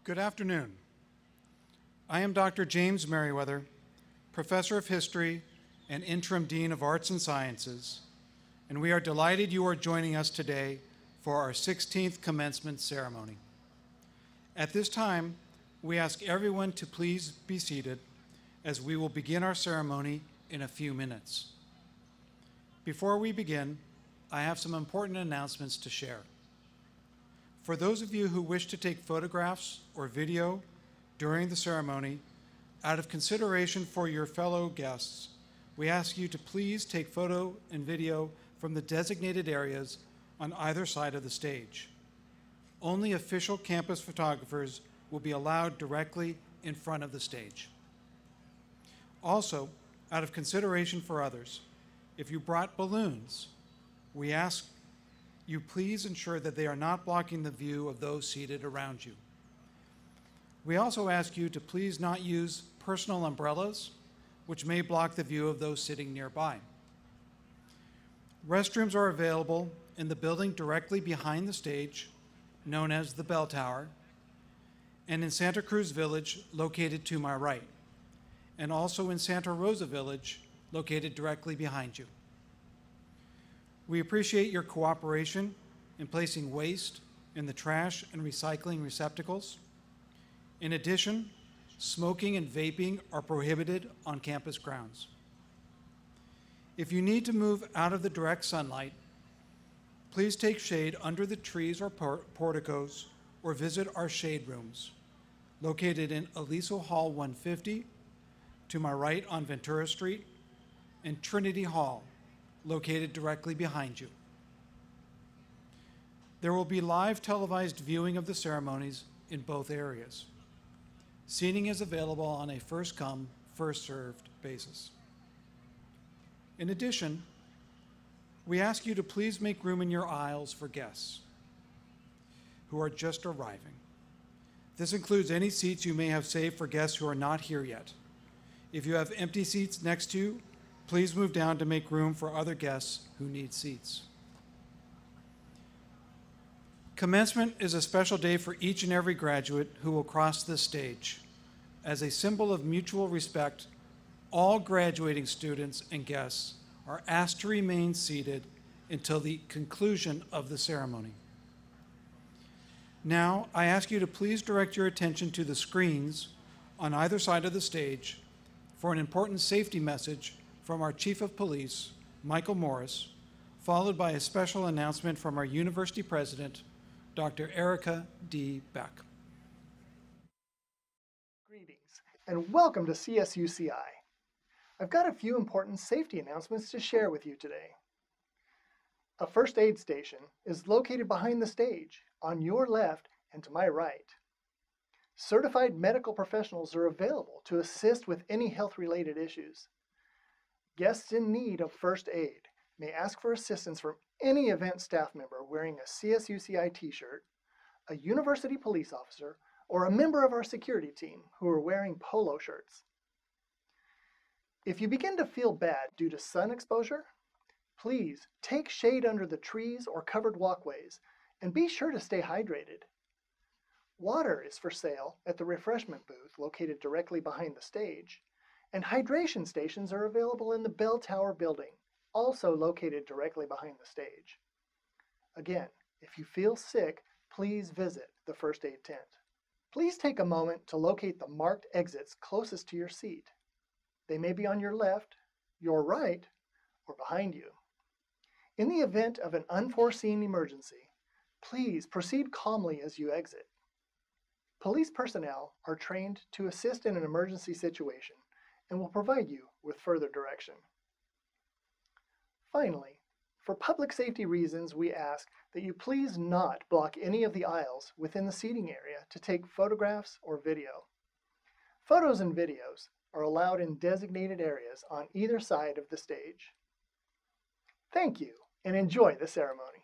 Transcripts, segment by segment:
Good afternoon. I am Dr. James Merriweather, Professor of History and Interim Dean of Arts and Sciences, and we are delighted you are joining us today for our 16th commencement ceremony. At this time, we ask everyone to please be seated as we will begin our ceremony in a few minutes. Before we begin, I have some important announcements to share. For those of you who wish to take photographs or video during the ceremony, out of consideration for your fellow guests, we ask you to please take photo and video from the designated areas on either side of the stage. Only official campus photographers will be allowed directly in front of the stage. Also, out of consideration for others, if you brought balloons, we ask you please ensure that they are not blocking the view of those seated around you. We also ask you to please not use personal umbrellas, which may block the view of those sitting nearby. Restrooms are available in the building directly behind the stage, known as the Bell Tower, and in Santa Cruz Village, located to my right, and also in Santa Rosa Village, located directly behind you. We appreciate your cooperation in placing waste in the trash and recycling receptacles. In addition, smoking and vaping are prohibited on campus grounds. If you need to move out of the direct sunlight, please take shade under the trees or porticos or visit our shade rooms located in Aliso Hall 150, to my right on Ventura Street, and Trinity Hall, located directly behind you. There will be live televised viewing of the ceremonies in both areas. Seating is available on a first-come, first-served basis. In addition, we ask you to please make room in your aisles for guests who are just arriving. This includes any seats you may have saved for guests who are not here yet. If you have empty seats next to you, please move down to make room for other guests who need seats. Commencement is a special day for each and every graduate who will cross this stage. As a symbol of mutual respect, all graduating students and guests are asked to remain seated until the conclusion of the ceremony. Now, I ask you to please direct your attention to the screens on either side of the stage for an important safety message from our Chief of Police, Michael Morris, followed by a special announcement from our University President, Dr. Erica D. Beck. Greetings, and welcome to CSUCI. I've got a few important safety announcements to share with you today. A first aid station is located behind the stage, on your left and to my right. Certified medical professionals are available to assist with any health-related issues. Guests in need of first aid may ask for assistance from any event staff member wearing a CSUCI t-shirt, a university police officer, or a member of our security team who are wearing polo shirts. If you begin to feel bad due to sun exposure, please take shade under the trees or covered walkways and be sure to stay hydrated. Water is for sale at the refreshment booth located directly behind the stage, and hydration stations are available in the Bell Tower building, also located directly behind the stage. Again, if you feel sick, please visit the first aid tent. Please take a moment to locate the marked exits closest to your seat. They may be on your left, your right, or behind you. In the event of an unforeseen emergency, please proceed calmly as you exit. Police personnel are trained to assist in an emergency situation and will provide you with further direction. Finally, for public safety reasons, we ask that you please not block any of the aisles within the seating area to take photographs or video. Photos and videos are allowed in designated areas on either side of the stage. Thank you, and enjoy the ceremony.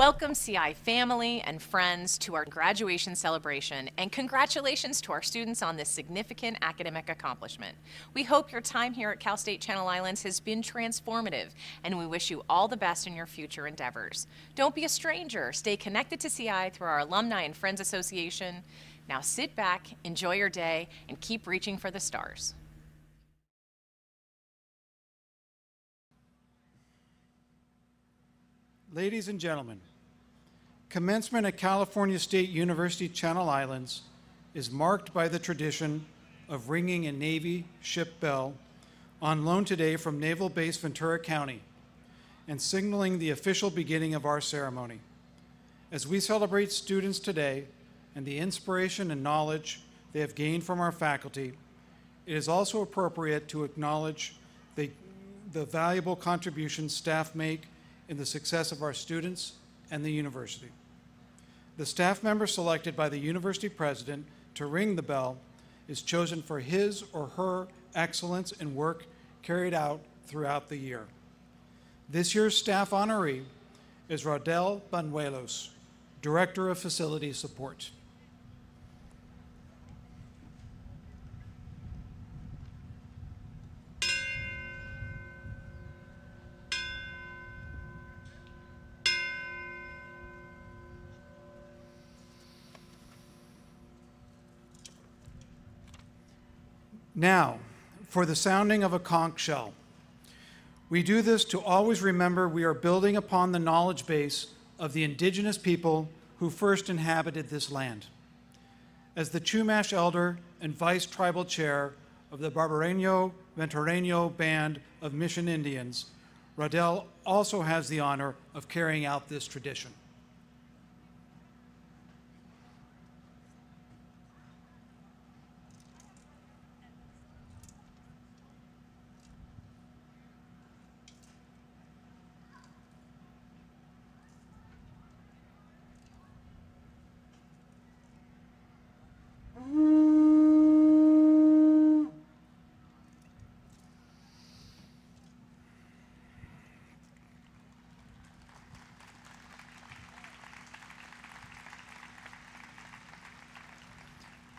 Welcome CI family and friends to our graduation celebration, and congratulations to our students on this significant academic accomplishment. We hope your time here at Cal State Channel Islands has been transformative, and we wish you all the best in your future endeavors. Don't be a stranger. Stay connected to CI through our Alumni and Friends Association. Now sit back, enjoy your day, and keep reaching for the stars. Ladies and gentlemen, commencement at California State University Channel Islands is marked by the tradition of ringing a Navy ship bell on loan today from Naval Base Ventura County and signaling the official beginning of our ceremony. As we celebrate students today and the inspiration and knowledge they have gained from our faculty, it is also appropriate to acknowledge the valuable contributions staff make in the success of our students and the university. The staff member selected by the university president to ring the bell is chosen for his or her excellence in work carried out throughout the year. This year's staff honoree is Rodel Banuelos, Director of Facility Support. Now, for the sounding of a conch shell. We do this to always remember we are building upon the knowledge base of the indigenous people who first inhabited this land. As the Chumash elder and vice tribal chair of the Barbareño Ventureño Band of Mission Indians, Rodel also has the honor of carrying out this tradition.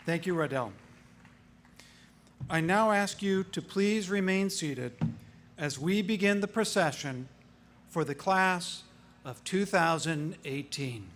Thank you, Rodel. I now ask you to please remain seated as we begin the procession for the class of 2018.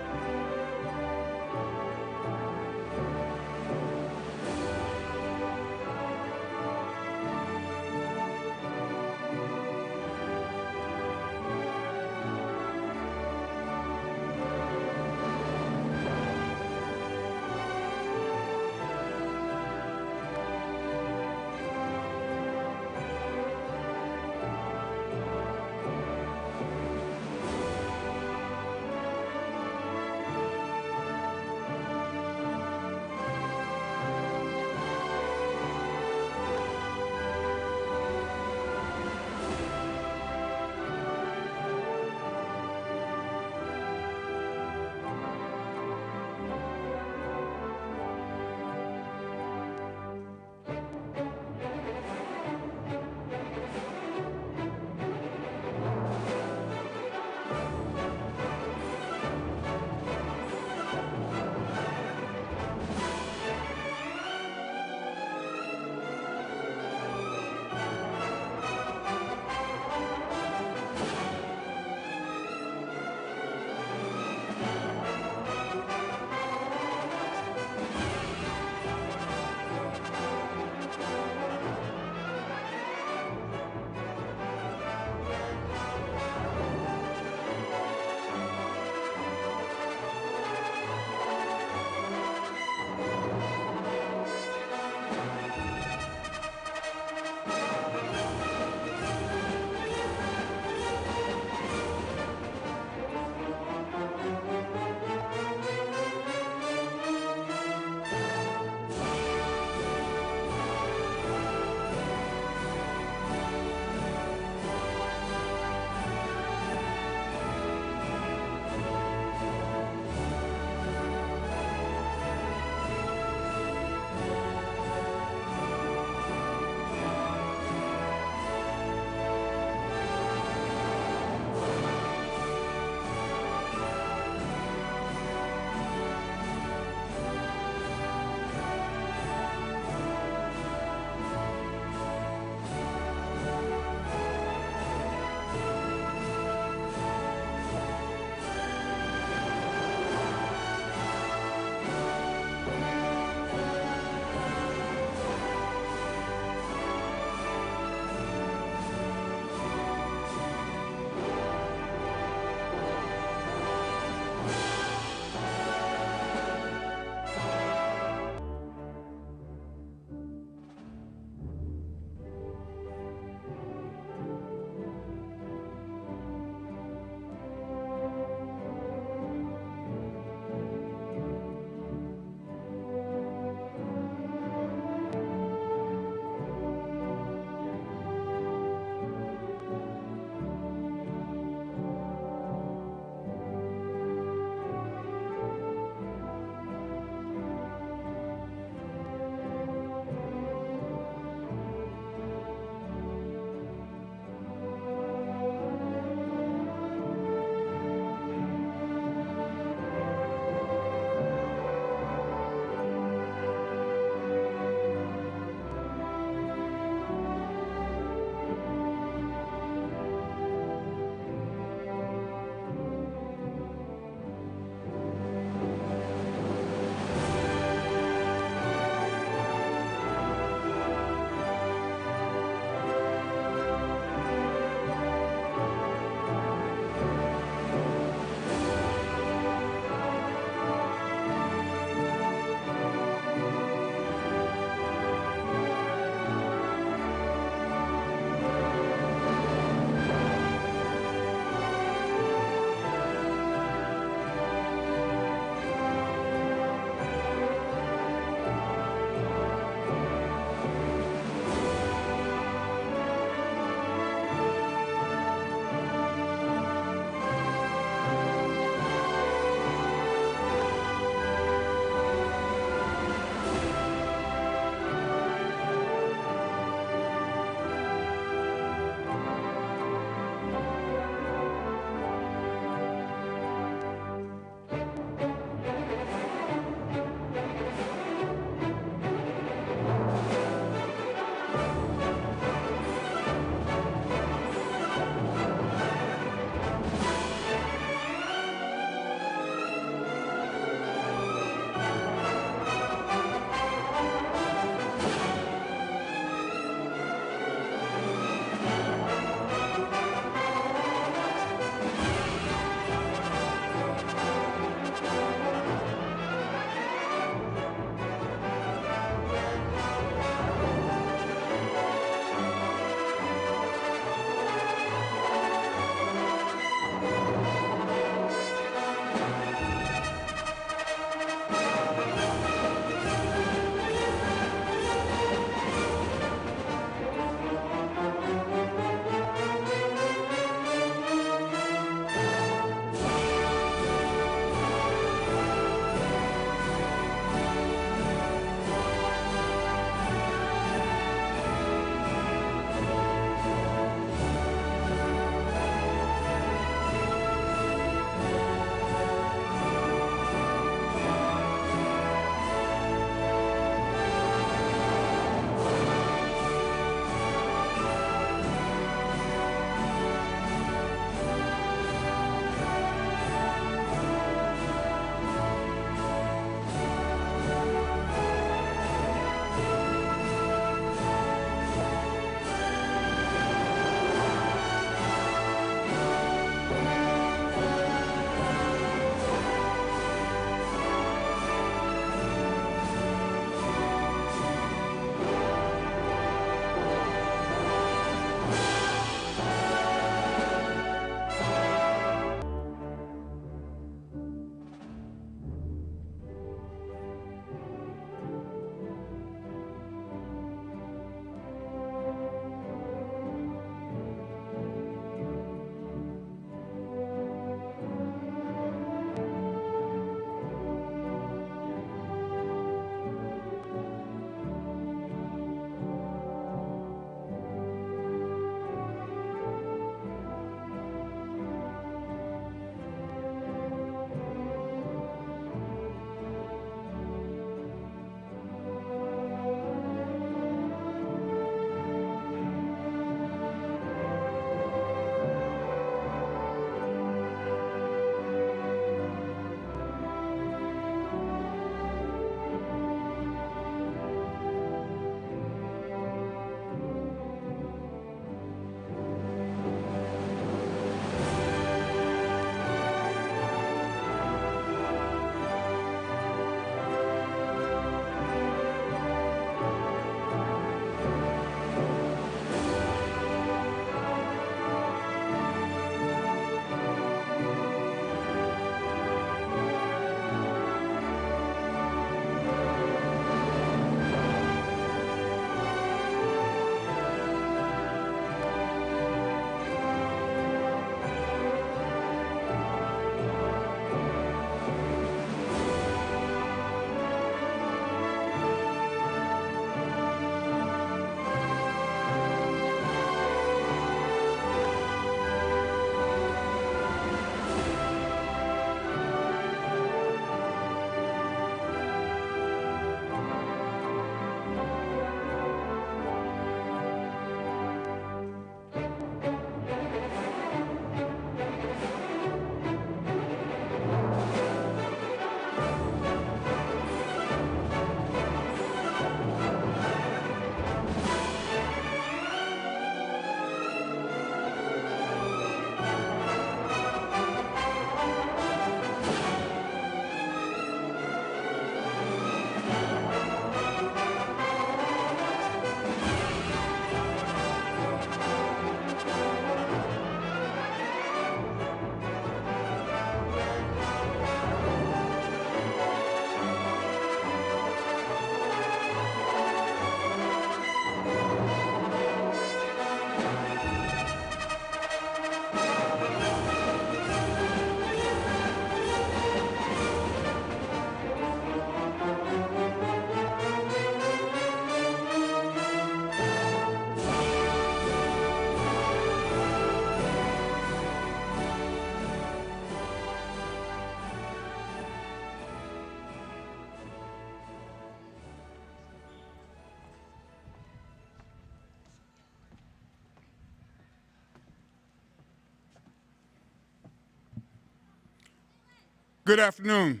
Good afternoon.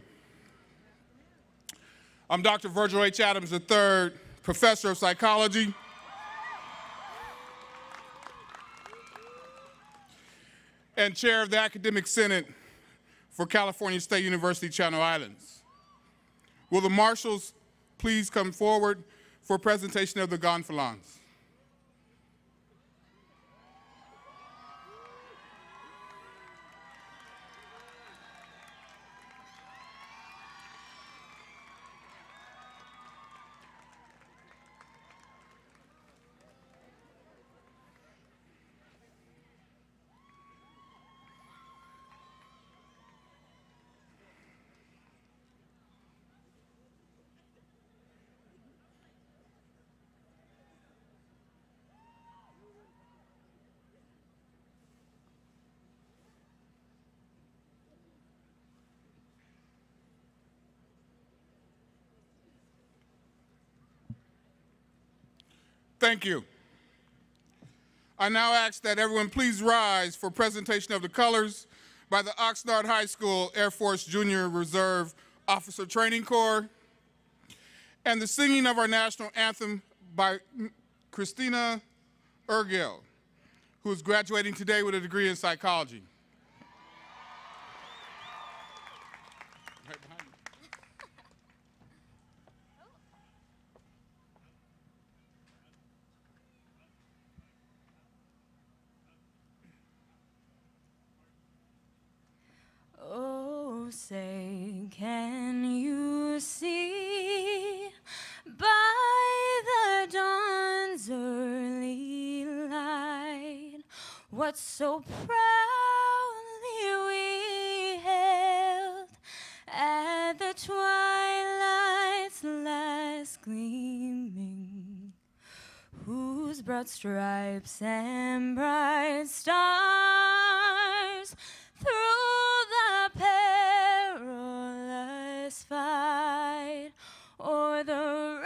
I'm Dr. Virgil H. Adams III, Professor of Psychology and Chair of the Academic Senate for California State University, Channel Islands. Will the marshals please come forward for presentation of the gonfalons? Thank you. I now ask that everyone please rise for presentation of the colors by the Oxnard High School Air Force Junior Reserve Officer Training Corps and the singing of our national anthem by Christina Urgel, who is graduating today with a degree in psychology. Oh, say, can you see by the dawn's early light what so proudly we hailed at the twilight's last gleaming, whose broad stripes and bright stars through the perilous fight o'er the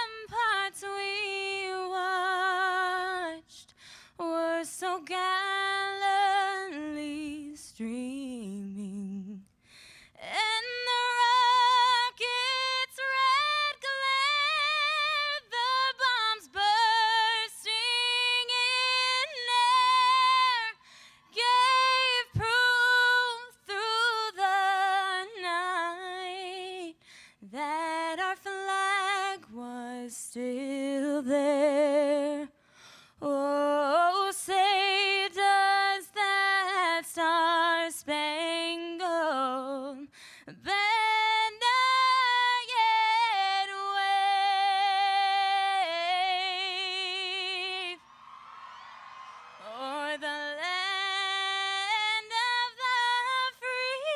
ramparts we watched were so gallantly streaming, and the rocket's red glare, the bombs bursting in air, gave proof through the night that our flag was still there. Oh, say, does that star-spangled banner yet wave o'er the land of the free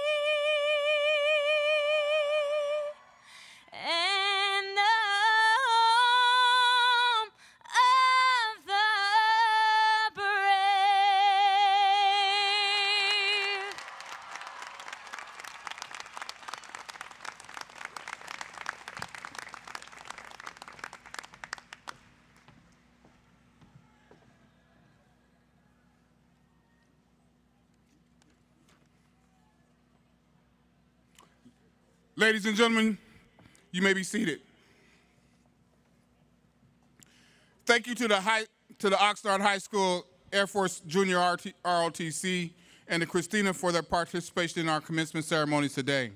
and the home of the brave? Ladies and gentlemen, you may be seated. Thank you to the Oxnard High School Air Force Junior ROTC and to Christina for their participation in our commencement ceremonies today.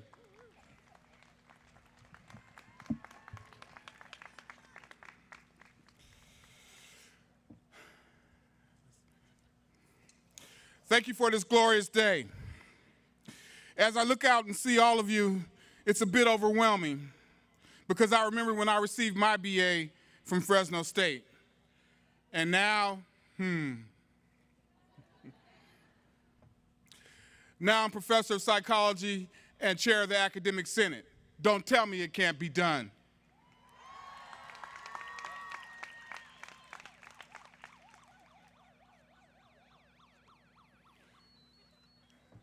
Thank you for this glorious day. As I look out and see all of you, it's a bit overwhelming because I remember when I received my BA from Fresno State. And now, Now I'm Professor of Psychology and Chair of the Academic Senate. Don't tell me it can't be done.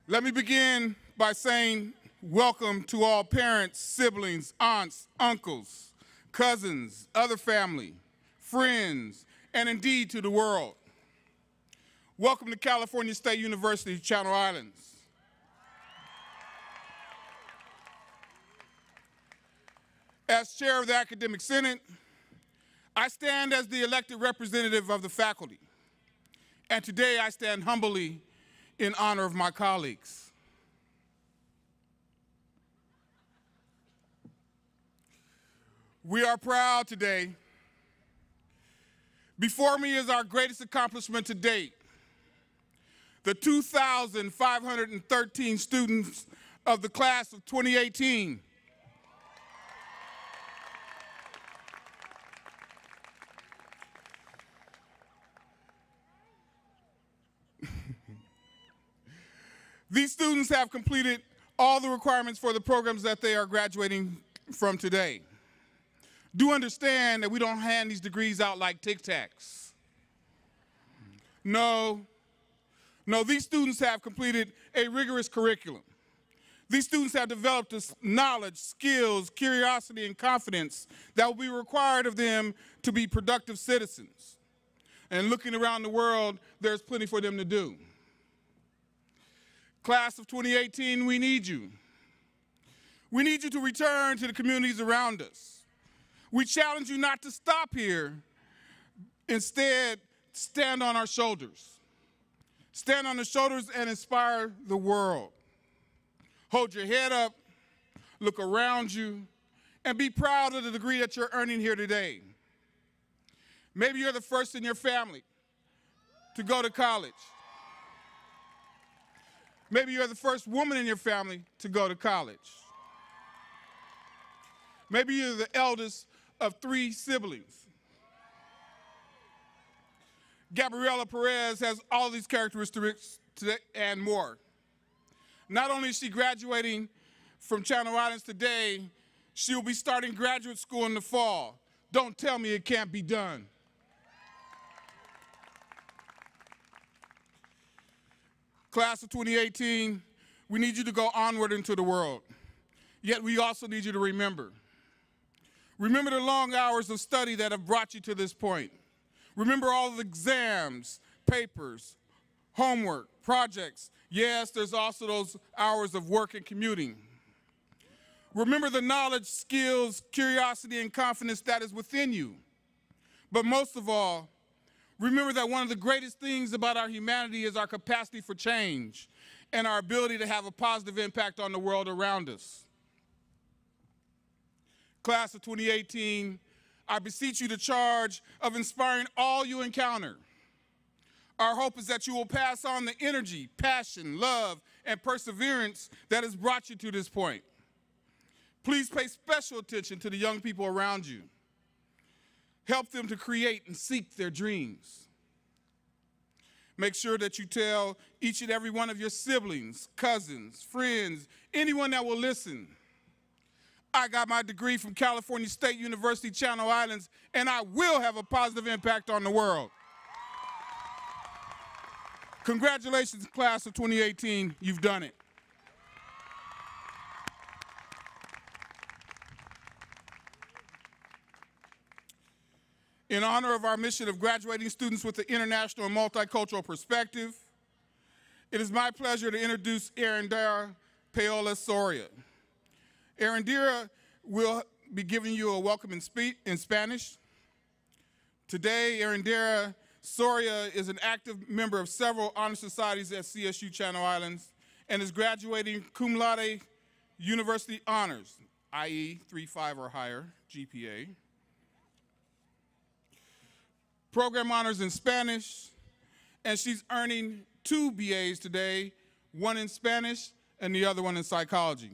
Let me begin by saying welcome to all parents, siblings, aunts, uncles, cousins, other family, friends, and indeed to the world. Welcome to California State University, Channel Islands. As chair of the Academic Senate, I stand as the elected representative of the faculty. And today I stand humbly in honor of my colleagues. We are proud today. Before me is our greatest accomplishment to date, the 2,513 students of the class of 2018. These students have completed all the requirements for the programs that they are graduating from today. Do understand that we don't hand these degrees out like Tic Tacs. No, these students have completed a rigorous curriculum. These students have developed the knowledge, skills, curiosity, and confidence that will be required of them to be productive citizens. And looking around the world, there's plenty for them to do. Class of 2018, we need you. We need you to return to the communities around us. We challenge you not to stop here. Instead, stand on our shoulders. Stand on the shoulders and inspire the world. Hold your head up, look around you, and be proud of the degree that you're earning here today. Maybe you're the first in your family to go to college. Maybe you're the first woman in your family to go to college. Maybe you're the eldest of 3 siblings. Gabriela Perez has all these characteristics today and more. Not only is she graduating from Channel Islands today, she will be starting graduate school in the fall. Don't tell me it can't be done. Class of 2018, we need you to go onward into the world. Yet we also need you to remember. Remember the long hours of study that have brought you to this point. Remember all the exams, papers, homework, projects. Yes, there's also those hours of work and commuting. Remember the knowledge, skills, curiosity, and confidence that is within you. But most of all, remember that one of the greatest things about our humanity is our capacity for change and our ability to have a positive impact on the world around us. Class of 2018, I beseech you the charge of inspiring all you encounter. Our hope is that you will pass on the energy, passion, love, and perseverance that has brought you to this point. Please pay special attention to the young people around you. Help them to create and seek their dreams. Make sure that you tell each and every one of your siblings, cousins, friends, anyone that will listen, I got my degree from California State University, Channel Islands, and I will have a positive impact on the world. Congratulations, class of 2018, you've done it. In honor of our mission of graduating students with an international and multicultural perspective, it is my pleasure to introduce Erendira Paola Soria. Erendira will be giving you a welcome in Spanish. Today, Erendira Soria is an active member of several honor societies at CSU Channel Islands and is graduating cum laude university honors, i.e. 3.5 or higher GPA. Program honors in Spanish, and she's earning 2 BAs today, one in Spanish and the other one in psychology.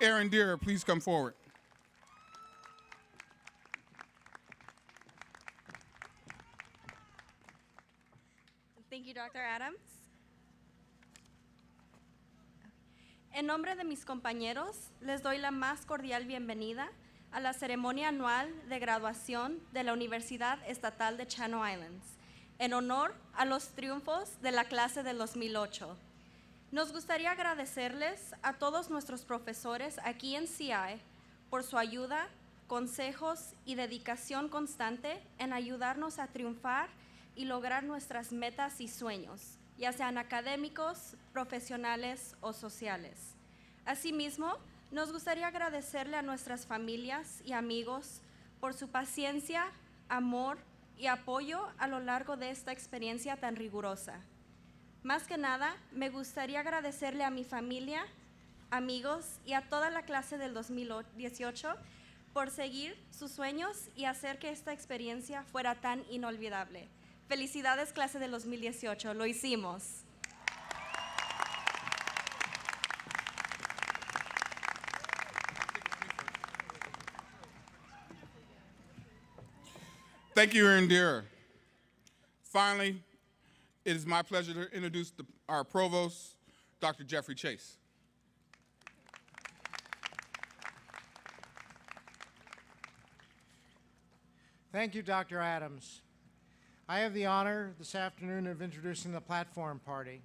Erendira, please come forward. Thank you, Dr. Adams. En nombre de mis compañeros, les doy la más cordial bienvenida a la ceremonia anual de graduación de la Universidad Estatal de Channel Islands, en honor a los triunfos de la clase del 2008. Nos gustaría agradecerles a todos nuestros profesores aquí en CI por su ayuda, consejos y dedicación constante en ayudarnos a triunfar y lograr nuestras metas y sueños, ya sean académicos, profesionales o sociales. Asimismo, Nos gustaría agradecerle a nuestras familias y amigos por su paciencia, amor y apoyo a lo largo de esta experiencia tan rigurosa. Más que nada, me gustaría agradecerle a mi familia, amigos y a toda la clase del 2018 por seguir sus sueños y hacer que esta experiencia fuera tan inolvidable. Felicidades, clase del 2018, lo hicimos. Thank you, Indira. Finally, it is my pleasure to introduce our provost, Dr. Jeffrey Chase. Thank you, Dr. Adams. I have the honor this afternoon of introducing the platform party.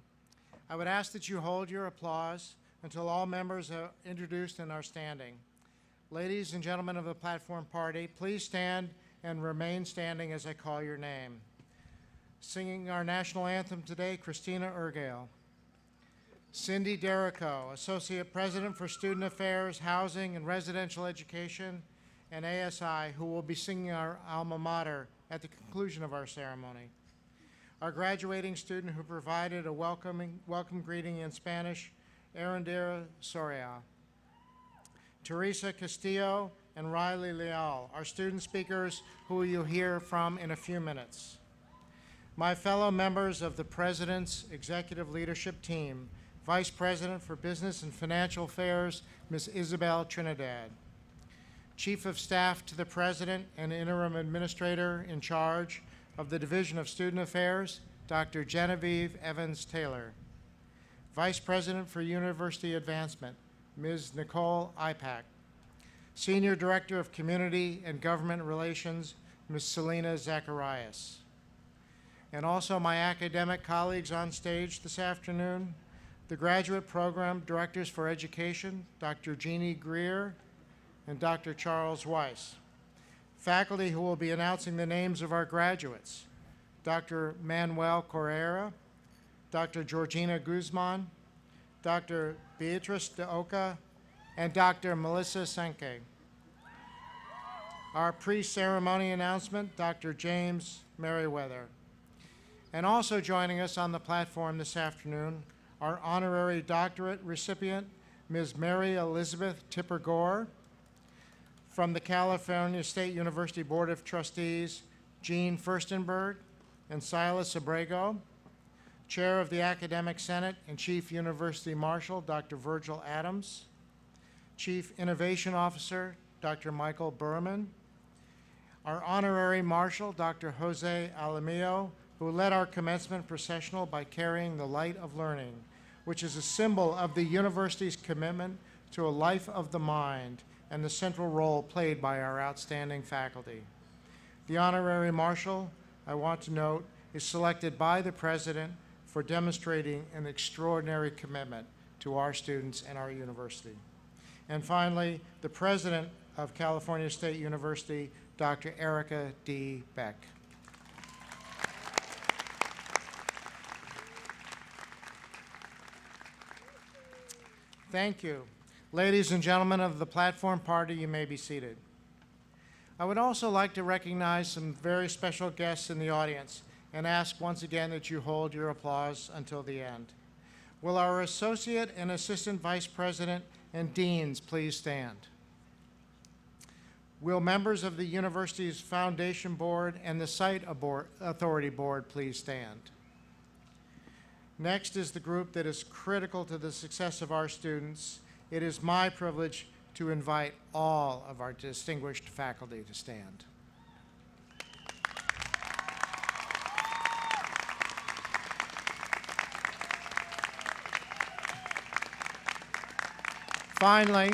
I would ask that you hold your applause until all members are introduced and are standing. Ladies and gentlemen of the platform party, please stand and remain standing as I call your name. Singing our national anthem today, Christina Urgale. Cindy Derrico, Associate President for Student Affairs, Housing, and Residential Education, and ASI, who will be singing our alma mater at the conclusion of our ceremony. Our graduating student who provided a welcome greeting in Spanish, Arendira Soria. Teresa Castillo and Riley Leal, our student speakers who you'll hear from in a few minutes. My fellow members of the President's Executive Leadership Team, Vice President for Business and Financial Affairs, Ms. Isabel Trinidad. Chief of Staff to the President and Interim Administrator in charge of the Division of Student Affairs, Dr. Genevieve Evans-Taylor. Vice President for University Advancement, Ms. Nicole Ipak. Senior Director of Community and Government Relations, Ms. Selena Zacharias. And also my academic colleagues on stage this afternoon, the Graduate Program Directors for Education, Dr. Jeannie Greer and Dr. Charles Weiss. Faculty who will be announcing the names of our graduates, Dr. Manuel Correa, Dr. Georgina Guzman, Dr. Beatrice de Oca, and Dr. Melissa Senke. Our pre-ceremony announcement, Dr. James Merriweather. And also joining us on the platform this afternoon, our honorary doctorate recipient, Ms. Mary Elizabeth Tipper-Gore. From the California State University Board of Trustees, Jean Furstenberg and Silas Abrego. Chair of the Academic Senate and Chief University Marshal, Dr. Virgil Adams. Chief Innovation Officer, Dr. Michael Berman. Our Honorary Marshal, Dr. Jose Alamillo, who led our commencement processional by carrying the light of learning, which is a symbol of the university's commitment to a life of the mind and the central role played by our outstanding faculty. The Honorary Marshal, I want to note, is selected by the President for demonstrating an extraordinary commitment to our students and our university. And finally, the President of California State University, Dr. Erica D. Beck. Thank you. Ladies and gentlemen of the platform party, you may be seated. I would also like to recognize some very special guests in the audience and ask once again that you hold your applause until the end. Will our Associate and Assistant Vice President and Deans please stand? Will members of the university's Foundation Board and the Site Authority Board please stand? Next is the group that is critical to the success of our students. It is my privilege to invite all of our distinguished faculty to stand. Finally,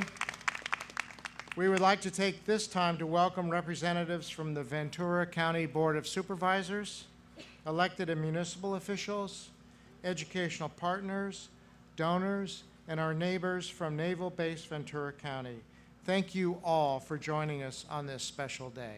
we would like to take this time to welcome representatives from the Ventura County Board of Supervisors, elected and municipal officials, educational partners, donors, and our neighbors from Naval Base Ventura County. Thank you all for joining us on this special day.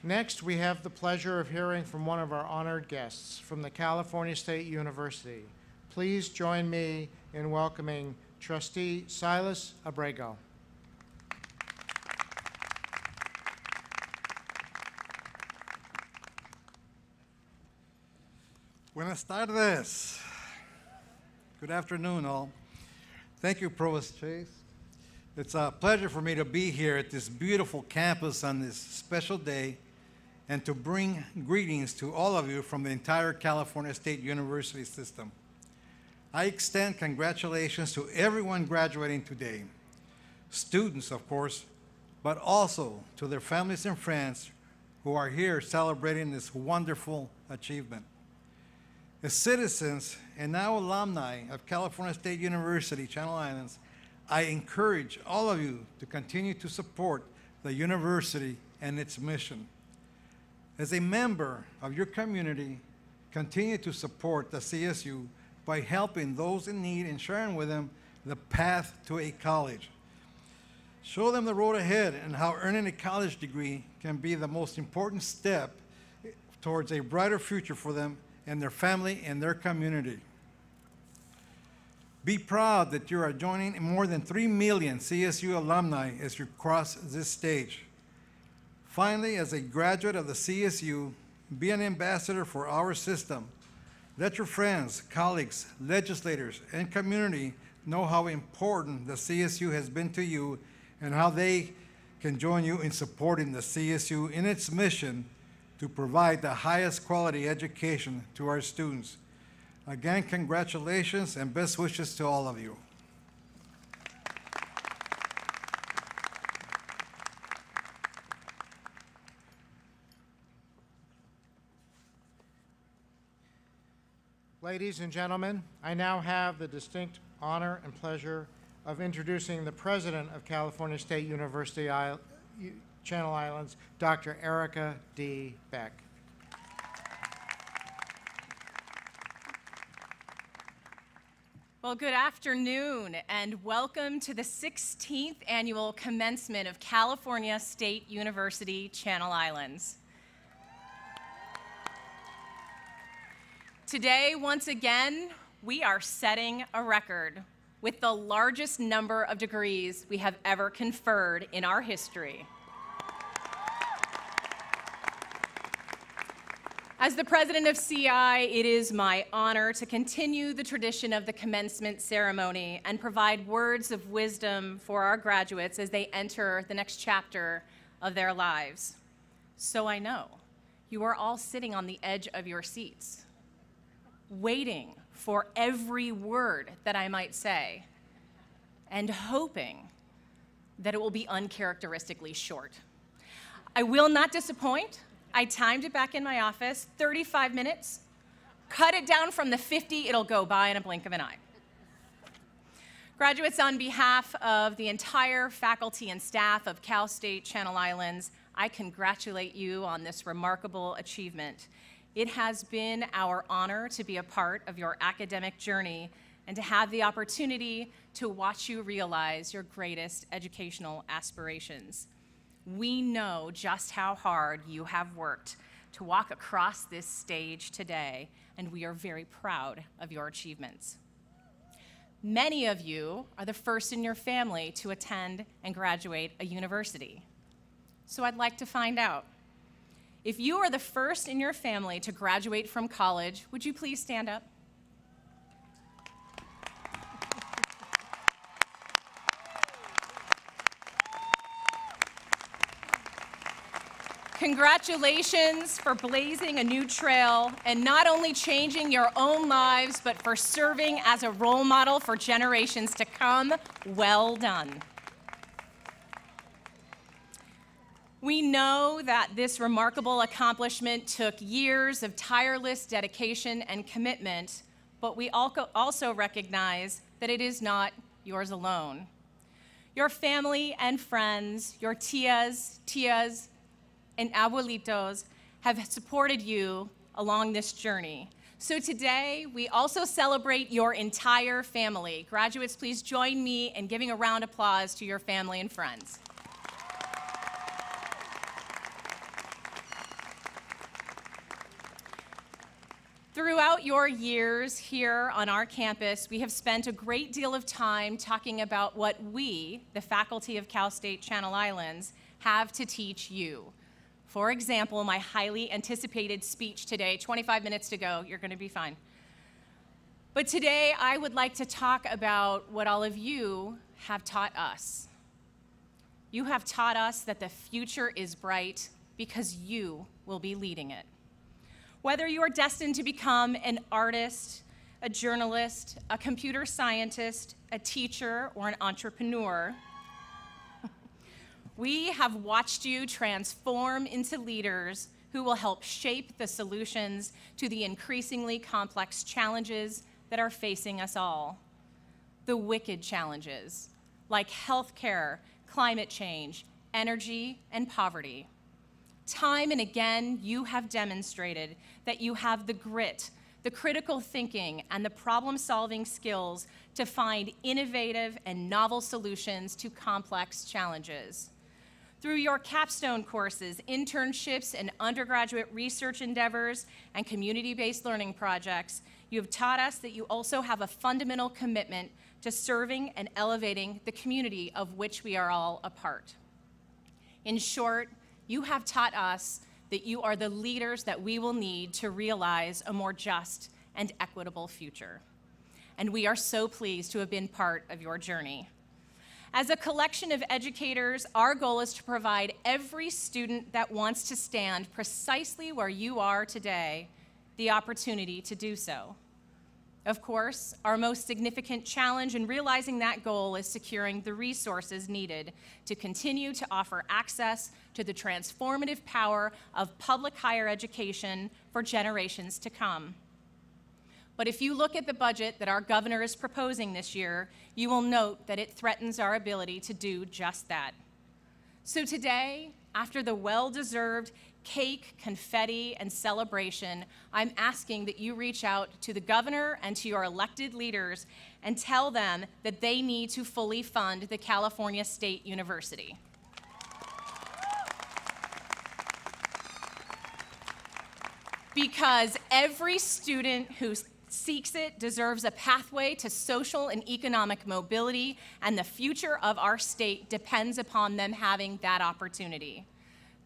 Next, we have the pleasure of hearing from one of our honored guests from the California State University. Please join me in welcoming Trustee Silas Abrego. Buenas tardes. Good afternoon, all. Thank you, Provost Chase. It's a pleasure for me to be here at this beautiful campus on this special day and to bring greetings to all of you from the entire California State University system. I extend congratulations to everyone graduating today, students, of course, but also to their families and friends who are here celebrating this wonderful achievement. As citizens and now alumni of California State University, Channel Islands, I encourage all of you to continue to support the university and its mission. As a member of your community, continue to support the CSU by helping those in need and sharing with them the path to a college. Show them the road ahead and how earning a college degree can be the most important step towards a brighter future for them and their family and their community. Be proud that you are joining more than 3 million CSU alumni as you cross this stage. Finally, as a graduate of the CSU, be an ambassador for our system. Let your friends, colleagues, legislators, and community know how important the CSU has been to you and how they can join you in supporting the CSU in its mission to provide the highest quality education to our students. Again, congratulations and best wishes to all of you. Ladies and gentlemen, I now have the distinct honor and pleasure of introducing the president of California State University Channel Islands, Dr. Erica D. Beck. Well, good afternoon and welcome to the 16th annual commencement of California State University Channel Islands. Today, once again, we are setting a record with the largest number of degrees we have ever conferred in our history. As the president of CI, it is my honor to continue the tradition of the commencement ceremony and provide words of wisdom for our graduates as they enter the next chapter of their lives. So I know you are all sitting on the edge of your seats, waiting for every word that I might say, and hoping that it will be uncharacteristically short. I will not disappoint. I timed it back in my office, 35 minutes. Cut it down from the 50, it'll go by in a blink of an eye. Graduates, on behalf of the entire faculty and staff of Cal State Channel Islands, I congratulate you on this remarkable achievement. It has been our honor to be a part of your academic journey and to have the opportunity to watch you realize your greatest educational aspirations. We know just how hard you have worked to walk across this stage today, and we are very proud of your achievements. Many of you are the first in your family to attend and graduate a university. So I'd like to find out, if you are the first in your family to graduate from college, would you please stand up? Congratulations for blazing a new trail and not only changing your own lives, but for serving as a role model for generations to come. Well done. We know that this remarkable accomplishment took years of tireless dedication and commitment, but we also recognize that it is not yours alone. Your family and friends, your tias, and abuelitos have supported you along this journey. So today, we also celebrate your entire family. Graduates, please join me in giving a round of applause to your family and friends. Throughout your years here on our campus, we have spent a great deal of time talking about what we, the faculty of Cal State Channel Islands, have to teach you. For example, my highly anticipated speech today, 25 minutes to go, you're going to be fine. But today, I would like to talk about what all of you have taught us. You have taught us that the future is bright because you will be leading it. Whether you are destined to become an artist, a journalist, a computer scientist, a teacher, or an entrepreneur, we have watched you transform into leaders who will help shape the solutions to the increasingly complex challenges that are facing us all. The wicked challenges, like healthcare, climate change, energy, and poverty. Time and again, you have demonstrated that you have the grit, the critical thinking, and the problem-solving skills to find innovative and novel solutions to complex challenges. Through your capstone courses, internships, and undergraduate research endeavors, and community-based learning projects, you have taught us that you also have a fundamental commitment to serving and elevating the community of which we are all a part. In short, you have taught us that you are the leaders that we will need to realize a more just and equitable future. And we are so pleased to have been part of your journey. As a collection of educators, our goal is to provide every student that wants to stand precisely where you are today the opportunity to do so. Of course, our most significant challenge in realizing that goal is securing the resources needed to continue to offer access to the transformative power of public higher education for generations to come. But if you look at the budget that our governor is proposing this year, you will note that it threatens our ability to do just that. So today, after the well-deserved cake, confetti, and celebration, I'm asking that you reach out to the governor and to your elected leaders and tell them that they need to fully fund the California State University. Because every student who seeks it deserves a pathway to social and economic mobility, and the future of our state depends upon them having that opportunity.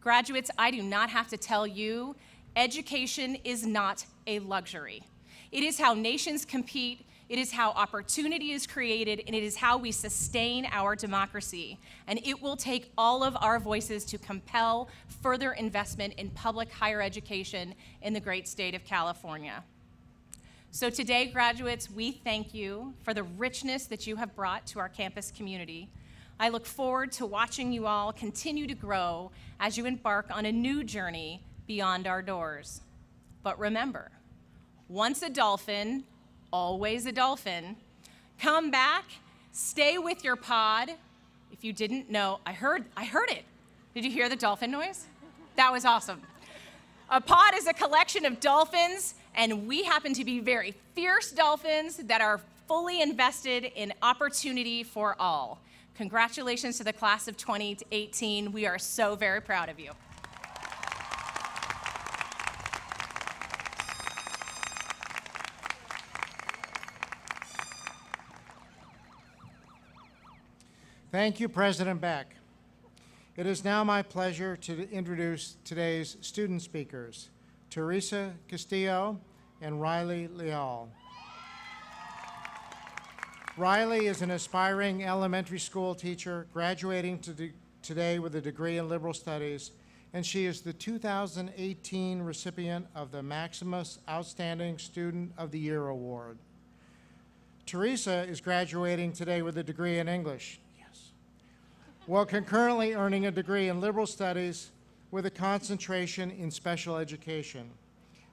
Graduates, I do not have to tell you, education is not a luxury. It is how nations compete, it is how opportunity is created, and it is how we sustain our democracy. And it will take all of our voices to compel further investment in public higher education in the great state of California. So today, graduates, we thank you for the richness that you have brought to our campus community. I look forward to watching you all continue to grow as you embark on a new journey beyond our doors. But remember, once a dolphin, always a dolphin. Come back, stay with your pod. If you didn't know, I heard it. Did you hear the dolphin noise? That was awesome. A pod is a collection of dolphins, and we happen to be very fierce dolphins that are fully invested in opportunity for all. Congratulations to the class of 2018. We are so very proud of you. Thank you, President Beck. It is now my pleasure to introduce today's student speakers, Teresa Castillo and Riley Leal. Riley is an aspiring elementary school teacher graduating today with a degree in liberal studies, and she is the 2018 recipient of the Maximus Outstanding Student of the Year Award. Teresa is graduating today with a degree in English, while concurrently earning a degree in liberal studies with a concentration in special education.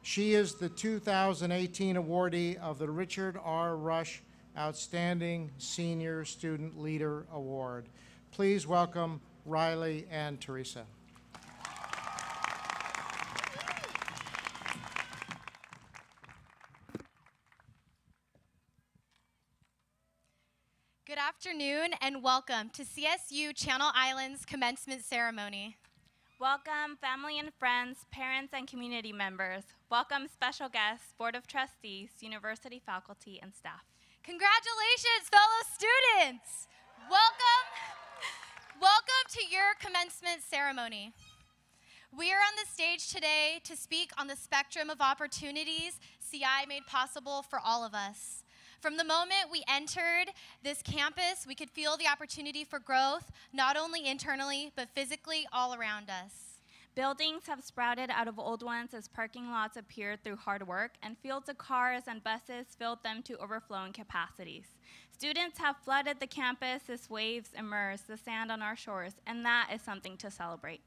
She is the 2018 awardee of the Richard R. Rush Outstanding Senior Student Leader Award. Please welcome Riley and Teresa. Good afternoon and welcome to CSU Channel Islands commencement ceremony. Welcome, family and friends, parents and community members. Welcome, special guests, Board of Trustees, university faculty, and staff. Congratulations, fellow students! Welcome to your commencement ceremony. We are on the stage today to speak on the spectrum of opportunities CI made possible for all of us. From the moment we entered this campus, we could feel the opportunity for growth, not only internally, but physically all around us. Buildings have sprouted out of old ones as parking lots appeared through hard work, and fields of cars and buses filled them to overflowing capacities. Students have flooded the campus as waves immerse the sand on our shores, and that is something to celebrate.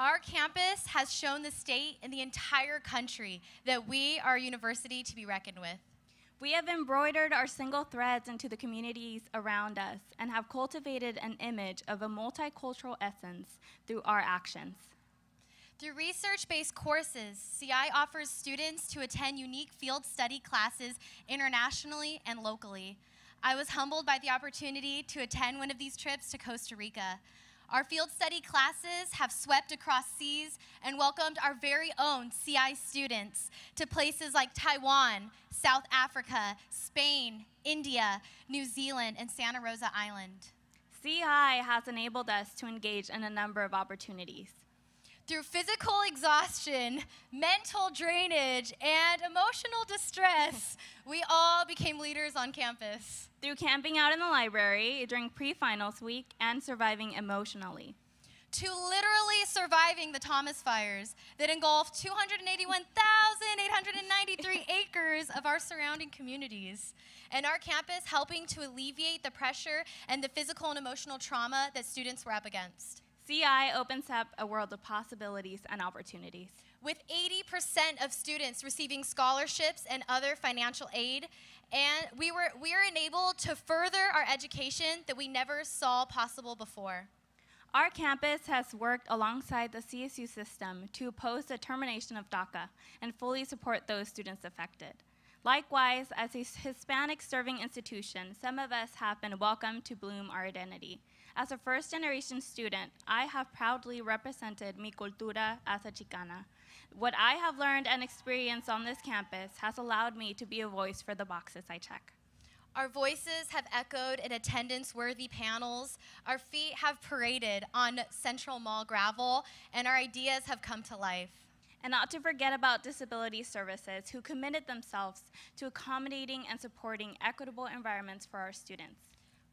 Our campus has shown the state and the entire country that we are a university to be reckoned with. We have embroidered our single threads into the communities around us and have cultivated an image of a multicultural essence through our actions. Through research-based courses, CI offers students to attend unique field study classes internationally and locally. I was humbled by the opportunity to attend one of these trips to Costa Rica. Our field study classes have swept across seas and welcomed our very own CI students to places like Taiwan, South Africa, Spain, India, New Zealand, and Santa Rosa Island. CI has enabled us to engage in a number of opportunities. Through physical exhaustion, mental drainage, and emotional distress, we all became leaders on campus. Through camping out in the library during pre-finals week and surviving emotionally. To literally surviving the Thomas fires that engulfed 281,893 acres of our surrounding communities. And our campus helping to alleviate the pressure and the physical and emotional trauma that students were up against. CI opens up a world of possibilities and opportunities. With 80% of students receiving scholarships and other financial aid, and we are enabled to further our education that we never saw possible before. Our campus has worked alongside the CSU system to oppose the termination of DACA and fully support those students affected. Likewise, as a Hispanic serving institution, some of us have been welcomed to bloom our identity. As a first-generation student, I have proudly represented mi cultura as a Chicana. What I have learned and experienced on this campus has allowed me to be a voice for the boxes I check. Our voices have echoed in attendance-worthy panels, our feet have paraded on Central Mall gravel, and our ideas have come to life. And not to forget about disability services who committed themselves to accommodating and supporting equitable environments for our students.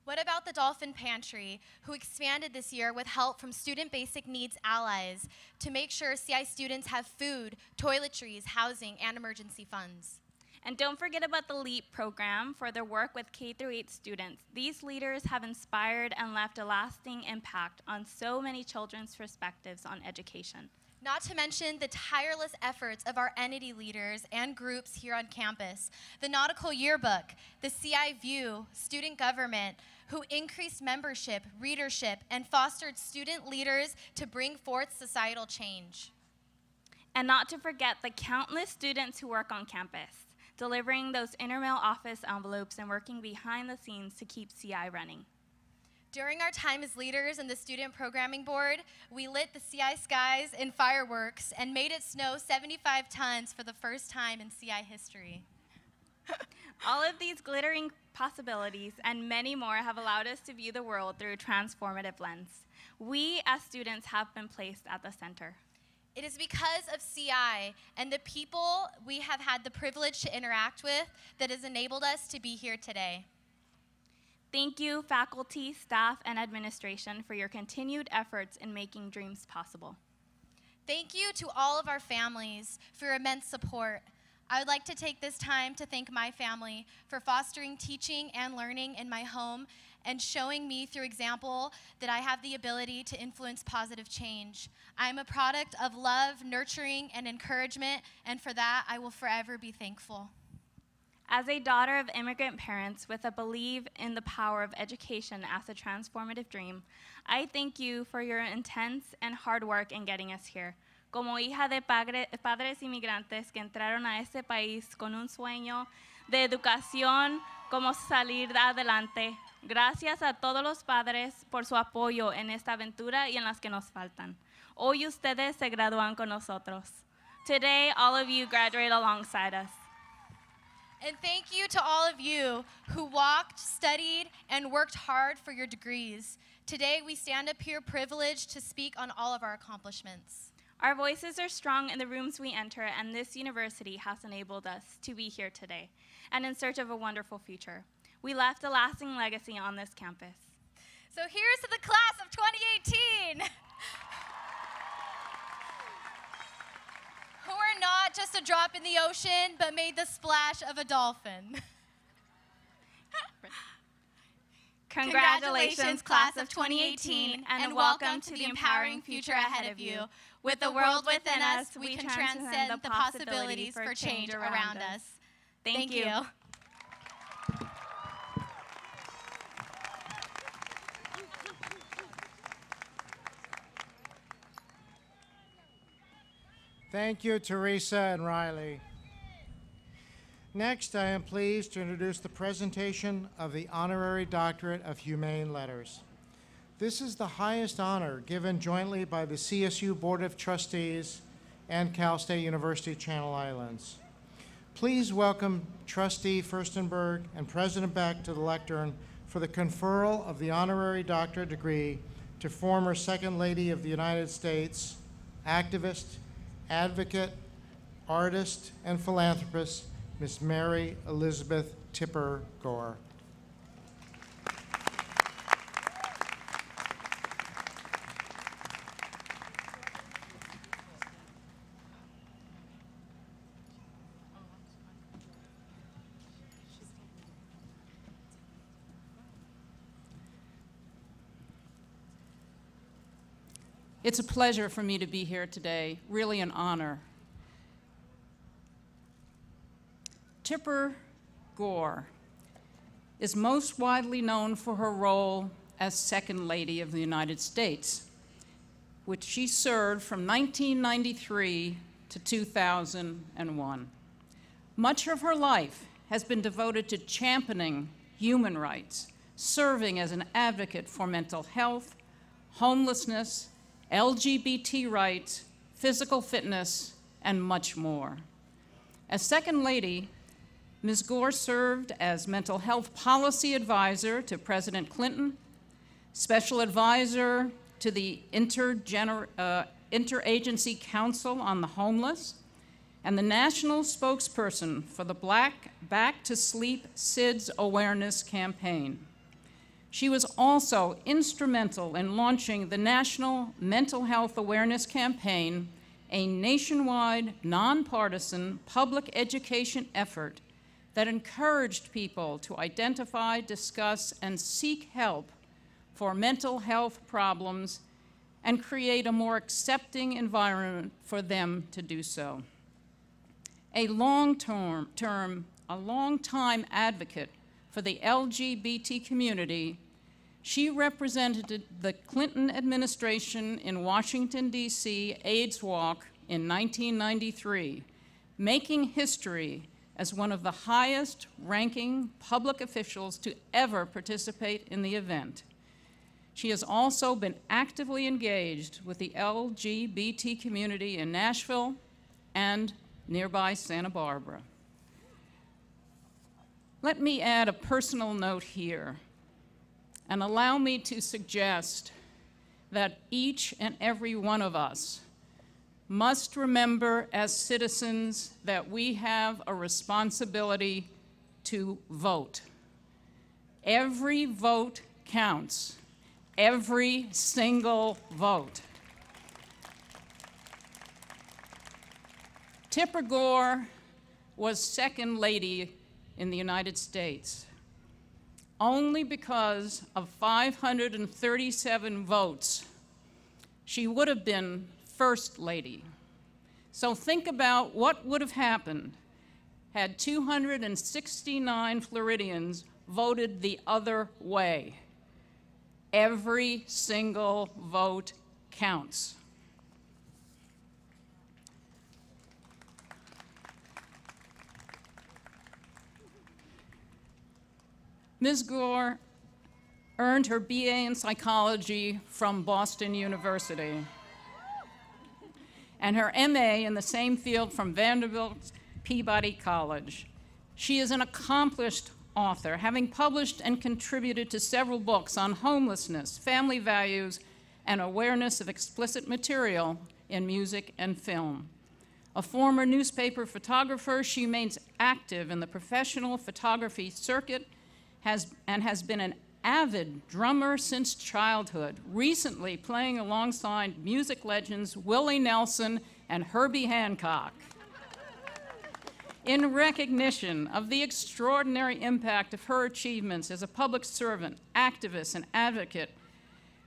What about the Dolphin Pantry, who expanded this year with help from Student Basic Needs Allies to make sure CI students have food, toiletries, housing, and emergency funds? And don't forget about the LEAP program for their work with K-8 students. These leaders have inspired and left a lasting impact on so many children's perspectives on education. Not to mention the tireless efforts of our entity leaders and groups here on campus, the Nautical Yearbook, the CI View, student government, who increased membership, readership, and fostered student leaders to bring forth societal change. And not to forget the countless students who work on campus, delivering those intermail office envelopes and working behind the scenes to keep CI running. During our time as leaders in the Student Programming Board, we lit the CI skies in fireworks and made it snow 75 tons for the first time in CI history. All of these glittering possibilities and many more have allowed us to view the world through a transformative lens. We as students have been placed at the center. It is because of CI and the people we have had the privilege to interact with that has enabled us to be here today. Thank you, faculty, staff, and administration for your continued efforts in making dreams possible. Thank you to all of our families for your immense support. I would like to take this time to thank my family for fostering teaching and learning in my home and showing me through example that I have the ability to influence positive change. I am a product of love, nurturing, and encouragement, and for that I will forever be thankful. As a daughter of immigrant parents with a belief in the power of education as a transformative dream, I thank you for your intense and hard work in getting us here. Como hija de padres inmigrantes que entraron a este país con un sueño de educación, cómo salir adelante. Gracias a todos los padres por su apoyo en esta aventura y en las que nos faltan. Hoy ustedes se gradúan con nosotros. Today, all of you graduate alongside us. And thank you to all of you who walked, studied, and worked hard for your degrees. Today, we stand up here privileged to speak on all of our accomplishments. Our voices are strong in the rooms we enter, and this university has enabled us to be here today and in search of a wonderful future. We left a lasting legacy on this campus. So here's to the class of 2018, who are not just a drop in the ocean, but made the splash of a dolphin. Congratulations, class of 2018, and welcome to the empowering future ahead of you. With the world within us, we can transcend the possibilities for change around us. Thank you. Thank you, Teresa and Riley. Next, I am pleased to introduce the presentation of the Honorary Doctorate of Humane Letters. This is the highest honor given jointly by the CSU Board of Trustees and Cal State University Channel Islands. Please welcome Trustee Furstenberg and President Beck to the lectern for the conferral of the honorary doctorate degree to former Second Lady of the United States, activist, advocate, artist, and philanthropist, Miss Mary Elizabeth Tipper Gore. It's a pleasure for me to be here today, really an honor. Tipper Gore is most widely known for her role as Second Lady of the United States, which she served from 1993 to 2001. Much of her life has been devoted to championing human rights, serving as an advocate for mental health, homelessness, LGBT rights, physical fitness, and much more. As Second Lady, Ms. Gore served as mental health policy advisor to President Clinton, special advisor to the Interagency Council on the Homeless, and the national spokesperson for the Black Back to Sleep SIDS Awareness Campaign. She was also instrumental in launching the National Mental Health Awareness Campaign, a nationwide, nonpartisan public education effort that encouraged people to identify, discuss, and seek help for mental health problems and create a more accepting environment for them to do so. A long-time advocate for the LGBT community, she represented the Clinton administration in Washington, D.C. AIDS Walk in 1993, making history as one of the highest-ranking public officials to ever participate in the event. She has also been actively engaged with the LGBT community in Nashville and nearby Santa Barbara. Let me add a personal note here and allow me to suggest that each and every one of us must remember as citizens that we have a responsibility to vote. Every vote counts, every single vote. Tipper Gore was Second Lady in the United States only because of 537 votes. She would have been First Lady. So think about what would have happened had 269 Floridians voted the other way. Every single vote counts. Ms. Gore earned her BA in psychology from Boston University and her MA in the same field from Vanderbilt Peabody College. She is an accomplished author, having published and contributed to several books on homelessness, family values, and awareness of explicit material in music and film. A former newspaper photographer, she remains active in the professional photography circuit and has been an avid drummer since childhood, recently playing alongside music legends Willie Nelson and Herbie Hancock. In recognition of the extraordinary impact of her achievements as a public servant, activist, and advocate,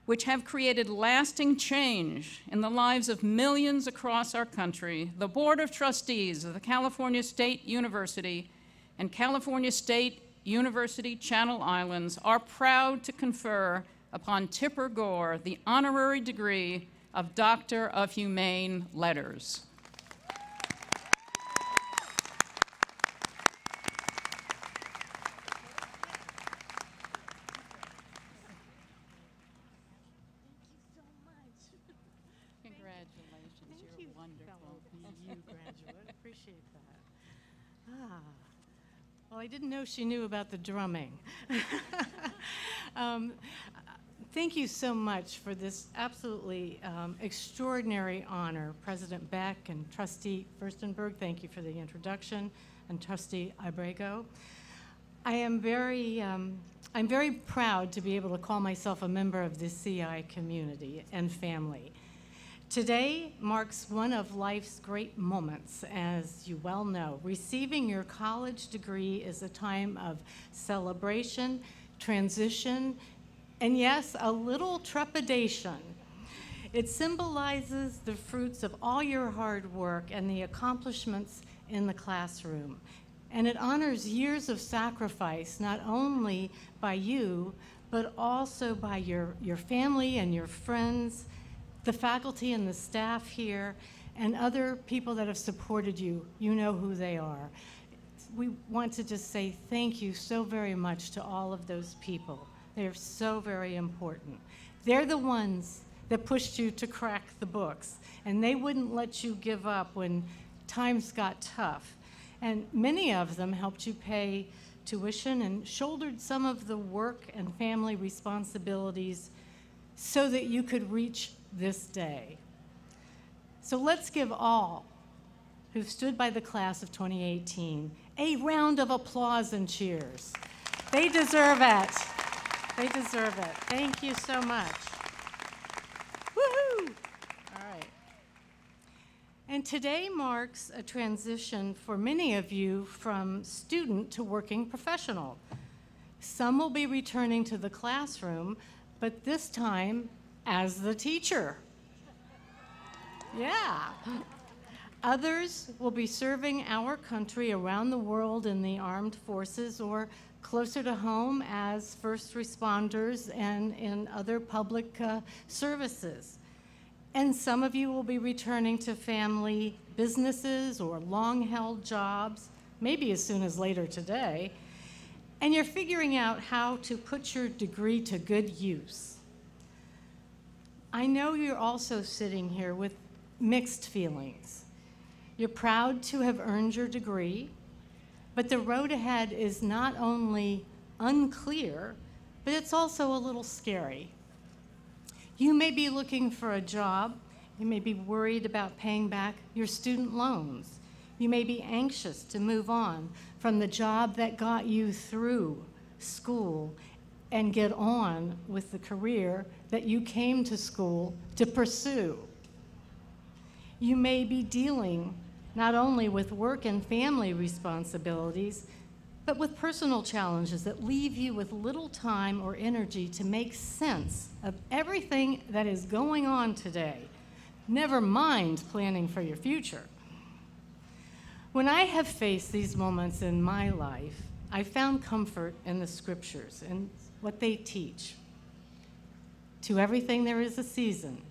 which have created lasting change in the lives of millions across our country, the Board of Trustees of the California State University and California State University Channel Islands are proud to confer upon Tipper Gore the honorary degree of Doctor of Humane Letters. Well, I didn't know she knew about the drumming. Thank you so much for this absolutely extraordinary honor. President Beck and Trustee Furstenberg, thank you for the introduction, and Trustee Ibrego. I'm very proud to be able to call myself a member of the CI community and family. Today marks one of life's great moments, as you well know. Receiving your college degree is a time of celebration, transition, and yes, a little trepidation. It symbolizes the fruits of all your hard work and the accomplishments in the classroom. And it honors years of sacrifice, not only by you, but also by your family and your friends, the faculty and the staff here, and other people that have supported you. You know who they are. We want to just say thank you so very much to all of those people. They're so very important. They're the ones that pushed you to crack the books, and they wouldn't let you give up when times got tough. And many of them helped you pay tuition and shouldered some of the work and family responsibilities so that you could reach this day. So let's give all who've stood by the class of 2018 a round of applause and cheers. They deserve it. They deserve it. Thank you so much. Woohoo! All right. And today marks a transition for many of you from student to working professional. Some will be returning to the classroom, but this time as the teacher. Yeah. Others will be serving our country around the world in the armed forces or closer to home as first responders and in other public services. And some of you will be returning to family businesses or long-held jobs, maybe as soon as later today, and you're figuring out how to put your degree to good use. I know you're also sitting here with mixed feelings. You're proud to have earned your degree, but the road ahead is not only unclear, but it's also a little scary. You may be looking for a job. You may be worried about paying back your student loans. You may be anxious to move on from the job that got you through school and get on with the career that you came to school to pursue. You may be dealing not only with work and family responsibilities, but with personal challenges that leave you with little time or energy to make sense of everything that is going on today, never mind planning for your future. When I have faced these moments in my life, I found comfort in the scriptures and what they teach. To everything there is a season.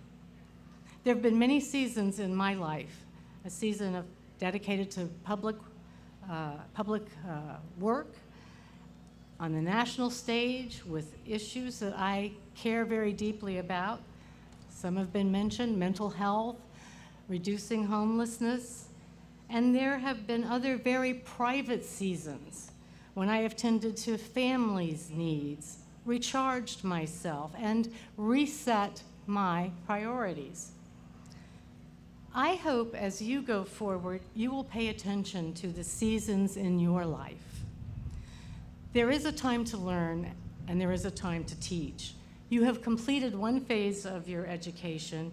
There have been many seasons in my life, a season dedicated to public work, on the national stage with issues that I care very deeply about. Some have been mentioned: mental health, reducing homelessness, and there have been other very private seasons when I have tended to families' needs, recharged myself, and reset my priorities. I hope as you go forward, you will pay attention to the seasons in your life. There is a time to learn, and there is a time to teach. You have completed one phase of your education,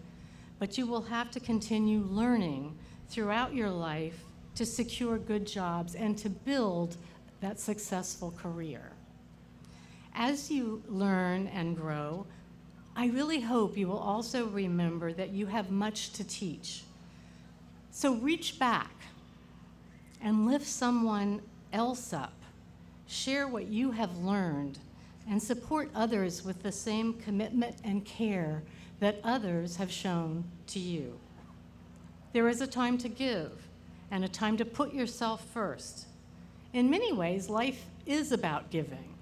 but you will have to continue learning throughout your life to secure good jobs and to build that successful career. As you learn and grow, I really hope you will also remember that you have much to teach. So reach back and lift someone else up. Share what you have learned and support others with the same commitment and care that others have shown to you. There is a time to give and a time to put yourself first. In many ways, life is about giving.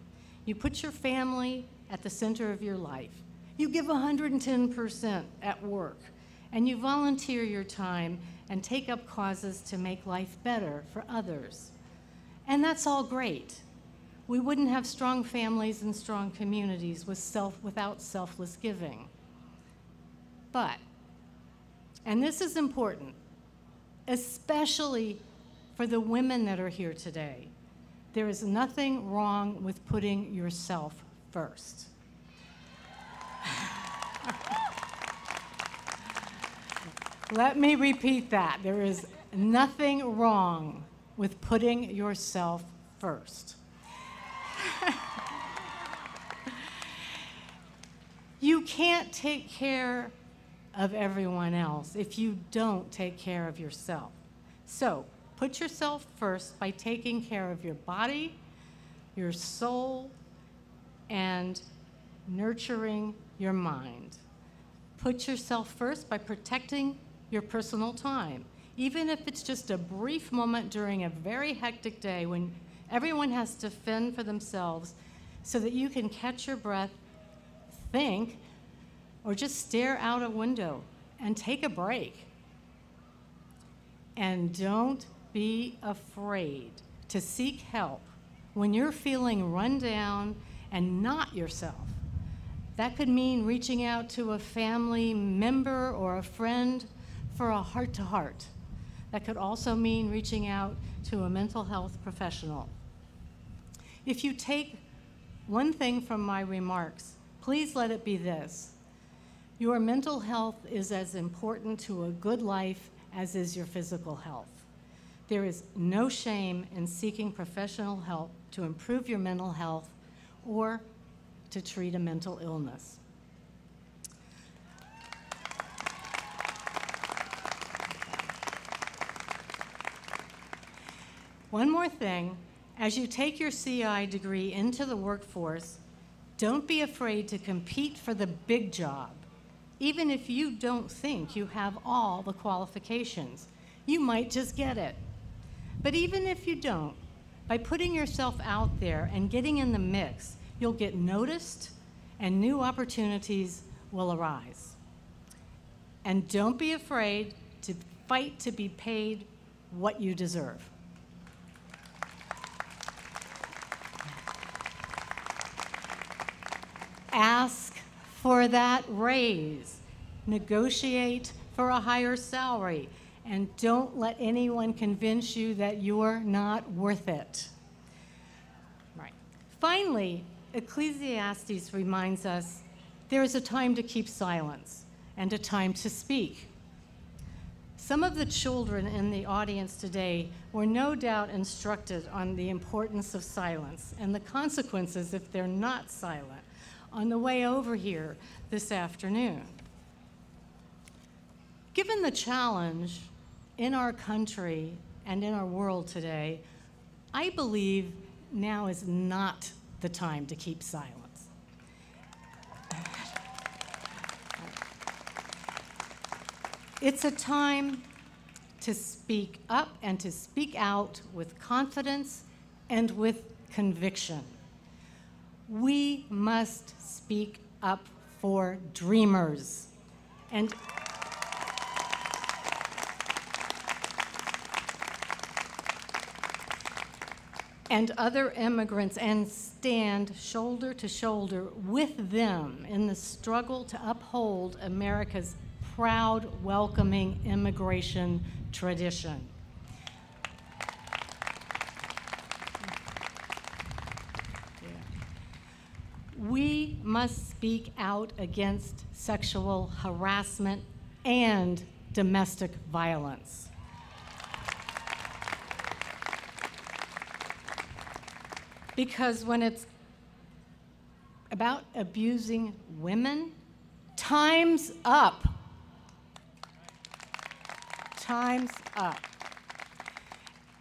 You put your family at the center of your life. You give 110% at work, and you volunteer your time and take up causes to make life better for others. And that's all great. We wouldn't have strong families and strong communities without selfless giving. But, and this is important, especially for the women that are here today, there is nothing wrong with putting yourself first. Let me repeat that. There is nothing wrong with putting yourself first. You can't take care of everyone else if you don't take care of yourself. So put yourself first by taking care of your body, your soul, and nurturing your mind. Put yourself first by protecting your personal time, even if it's just a brief moment during a very hectic day when everyone has to fend for themselves, so that you can catch your breath, think, or just stare out a window and take a break. And don't be afraid to seek help when you're feeling run down and not yourself. That could mean reaching out to a family member or a friend for a heart-to-heart. That could also mean reaching out to a mental health professional. If you take one thing from my remarks, please let it be this: your mental health is as important to a good life as is your physical health. There is no shame in seeking professional help to improve your mental health or to treat a mental illness. One more thing, as you take your CI degree into the workforce, don't be afraid to compete for the big job. Even if you don't think you have all the qualifications, you might just get it. But even if you don't, by putting yourself out there and getting in the mix, you'll get noticed and new opportunities will arise. And don't be afraid to fight to be paid what you deserve. Ask for that raise, negotiate for a higher salary, and don't let anyone convince you that you're not worth it. Right. Finally, Ecclesiastes reminds us there is a time to keep silence and a time to speak. Some of the children in the audience today were no doubt instructed on the importance of silence and the consequences if they're not silent on the way over here this afternoon. Given the challenge in our country and in our world today, I believe now is not the time to keep silence. It's a time to speak up and to speak out with confidence and with conviction. We must speak up for dreamers and other immigrants and stand shoulder to shoulder with them in the struggle to uphold America's proud, welcoming immigration tradition. We must speak out against sexual harassment and domestic violence. Because when it's about abusing women, time's up. Time's up.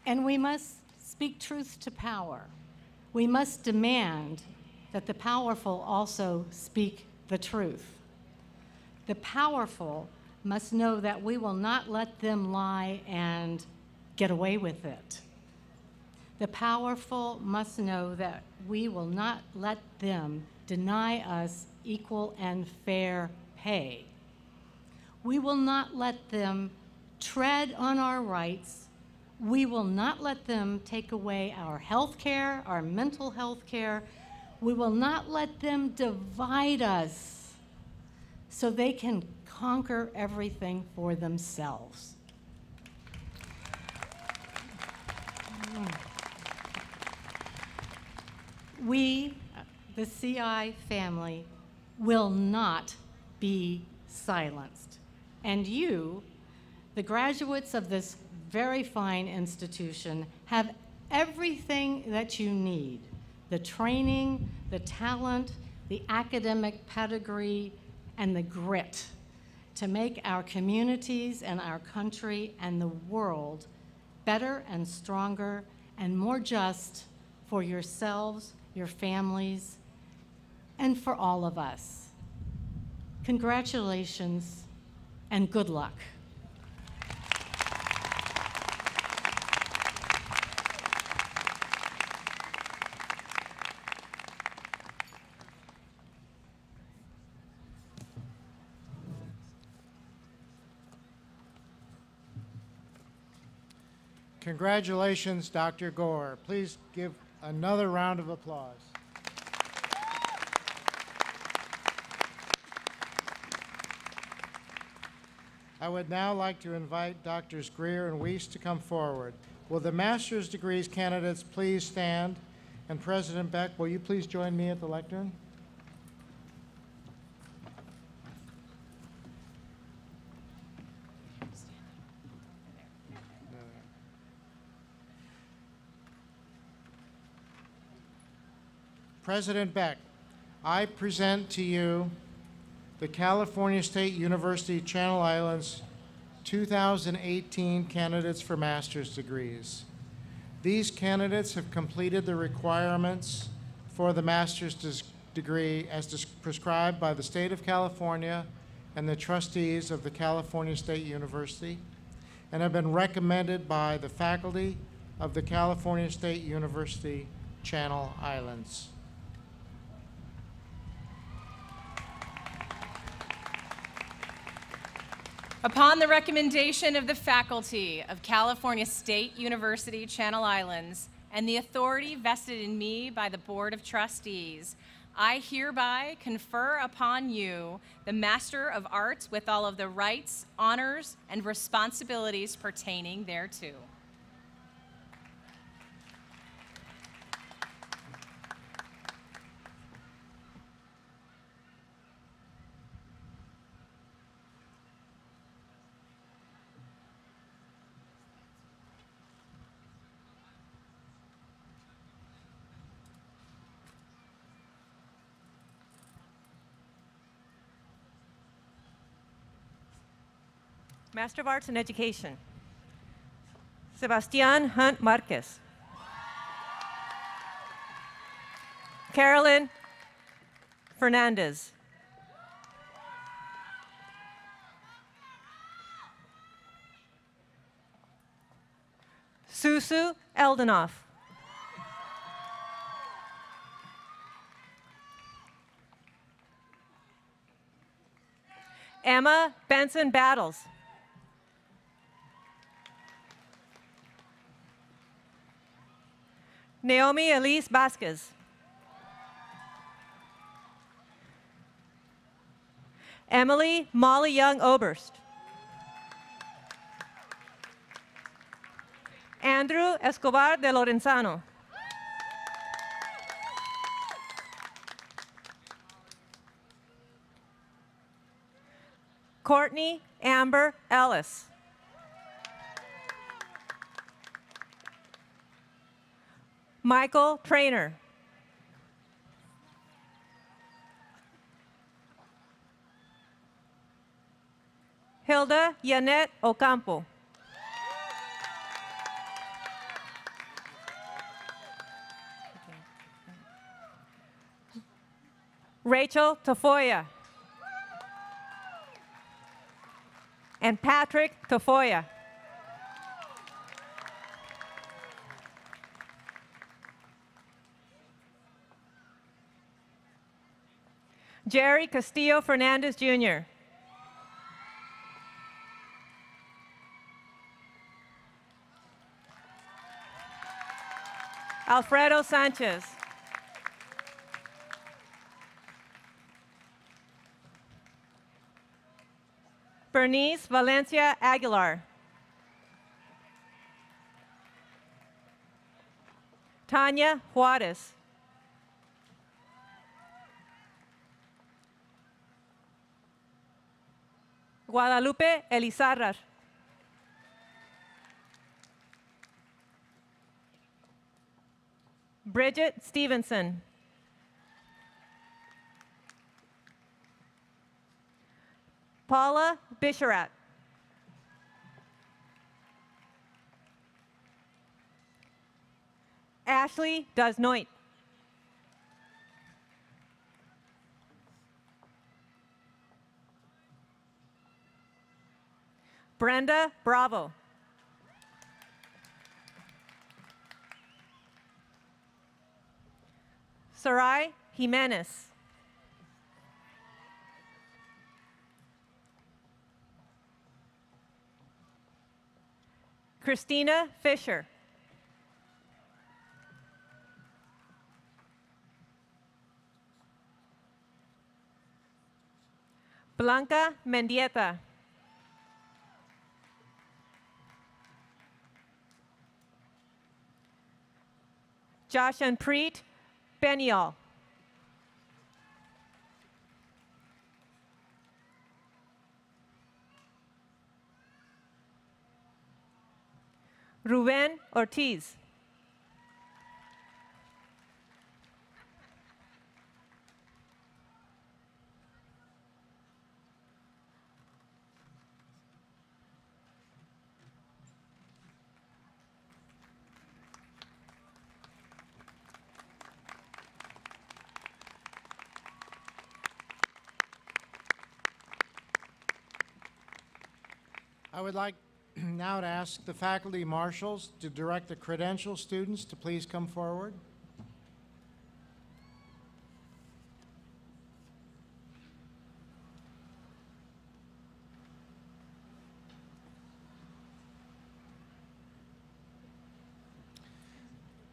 And we must speak truth to power. We must demand that the powerful also speak the truth. The powerful must know that we will not let them lie and get away with it. The powerful must know that we will not let them deny us equal and fair pay. We will not let them tread on our rights. We will not let them take away our health care, our mental health care. We will not let them divide us so they can conquer everything for themselves. We, the CI family, will not be silenced. And you, the graduates of this very fine institution, have everything that you need: the training, the talent, the academic pedigree, and the grit to make our communities and our country and the world better and stronger and more just for yourselves, your families, and for all of us. Congratulations and good luck. Congratulations, Dr. Gore. Please give another round of applause. I would now like to invite Drs. Greer and Weiss to come forward. Will the master's degrees candidates please stand? And President Beck, will you please join me at the lectern? President Beck, I present to you the California State University Channel Islands 2018 candidates for master's degrees. These candidates have completed the requirements for the master's degree as prescribed by the state of California and the trustees of the California State University, and have been recommended by the faculty of the California State University Channel Islands. Upon the recommendation of the faculty of California State University Channel Islands and the authority vested in me by the Board of Trustees, I hereby confer upon you the Master of Arts with all of the rights, honors, and responsibilities pertaining thereto. Master of Arts in Education, Sebastian Hunt Marquez. Carolyn Fernandez. Susu Eldenoff. Emma Benson Battles. Naomi Elise Vasquez. Emily Molly Young Oberst. Andrew Escobar de Lorenzano. Courtney Amber Ellis. Michael Trainer. Hilda Yanet Ocampo. Rachel Tafoya. And Patrick Tafoya. Jerry Castillo Fernandez, Jr. Alfredo Sanchez. Bernice Valencia Aguilar. Tanya Juarez. Guadalupe Elizarrar. Bridget Stevenson. Paula Bisharat. Ashley Dusnoit. Brenda Bravo. Sarai Jimenez. Christina Fisher. Blanca Mendieta. Josh and Preet Benial. Ruben Ortiz. I would like now to ask the faculty marshals to direct the credential students to please come forward.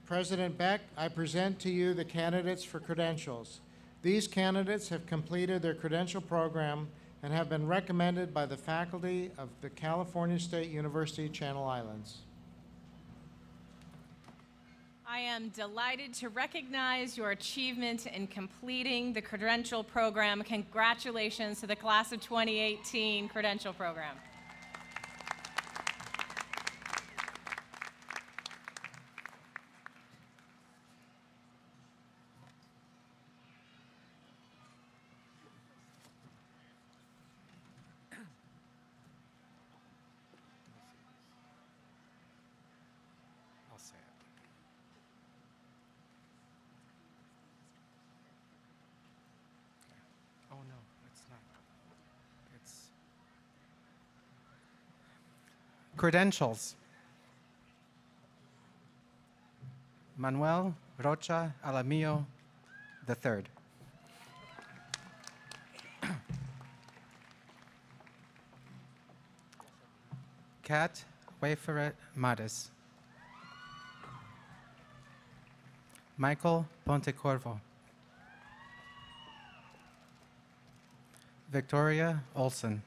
President Beck, I present to you the candidates for credentials. These candidates have completed their credential program and have been recommended by the faculty of the California State University, Channel Islands. I am delighted to recognize your achievement in completing the credential program. Congratulations to the class of 2018 credential program. Credentials. Manuel Rocha Alamillo III. Kat Wayferet Matis. Michael Pontecorvo. Victoria Olson.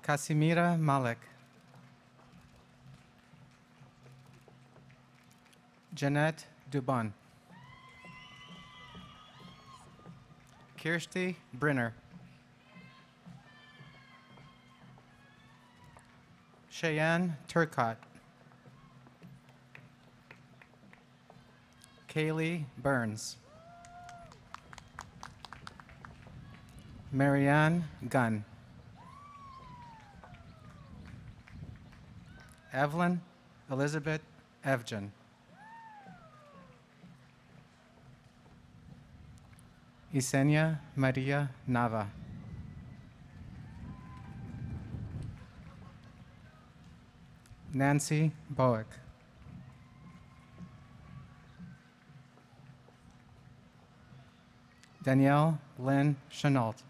Casimira Malek. Jeanette Dubon. Kirsty Brinner. Cheyenne Turcott. Kaylee Burns. Marianne Gunn. Evelyn Elizabeth Evgen. Yesenia Maria Nava. Nancy Bowick. Danielle Lynn Chenault.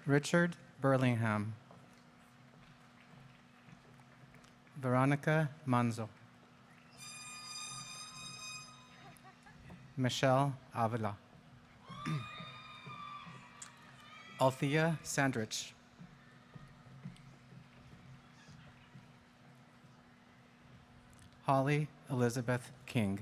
Richard Burlingham. Veronica Manzo. Michelle Avila. Althea Sandrich. Holly Elizabeth King.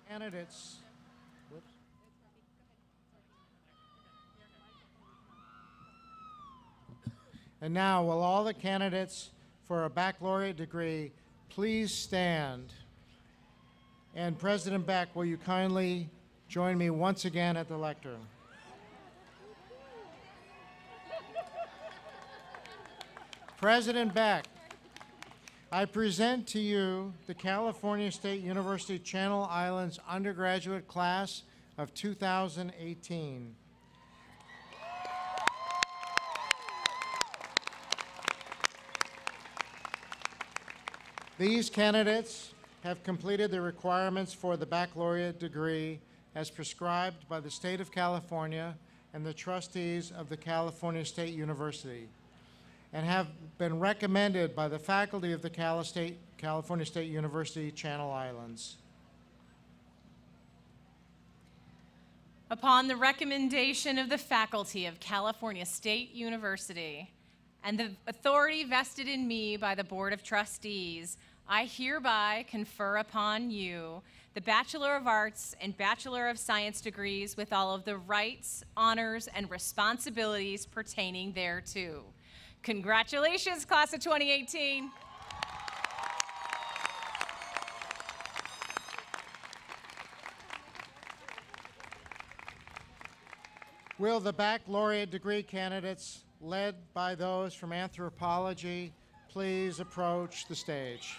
Candidates. Whoops. And now, will all the candidates for a baccalaureate degree please stand? And President Beck, will you kindly join me once again at the lectern? President Beck, I present to you the California State University Channel Islands undergraduate class of 2018. These candidates have completed the requirements for the baccalaureate degree as prescribed by the state of California and the trustees of the California State University, and have been recommended by the faculty of the California State University Channel Islands. Upon the recommendation of the faculty of California State University and the authority vested in me by the Board of Trustees, I hereby confer upon you the Bachelor of Arts and Bachelor of Science degrees with all of the rights, honors, and responsibilities pertaining thereto. Congratulations, class of 2018. Will the baccalaureate degree candidates, led by those from anthropology, please approach the stage?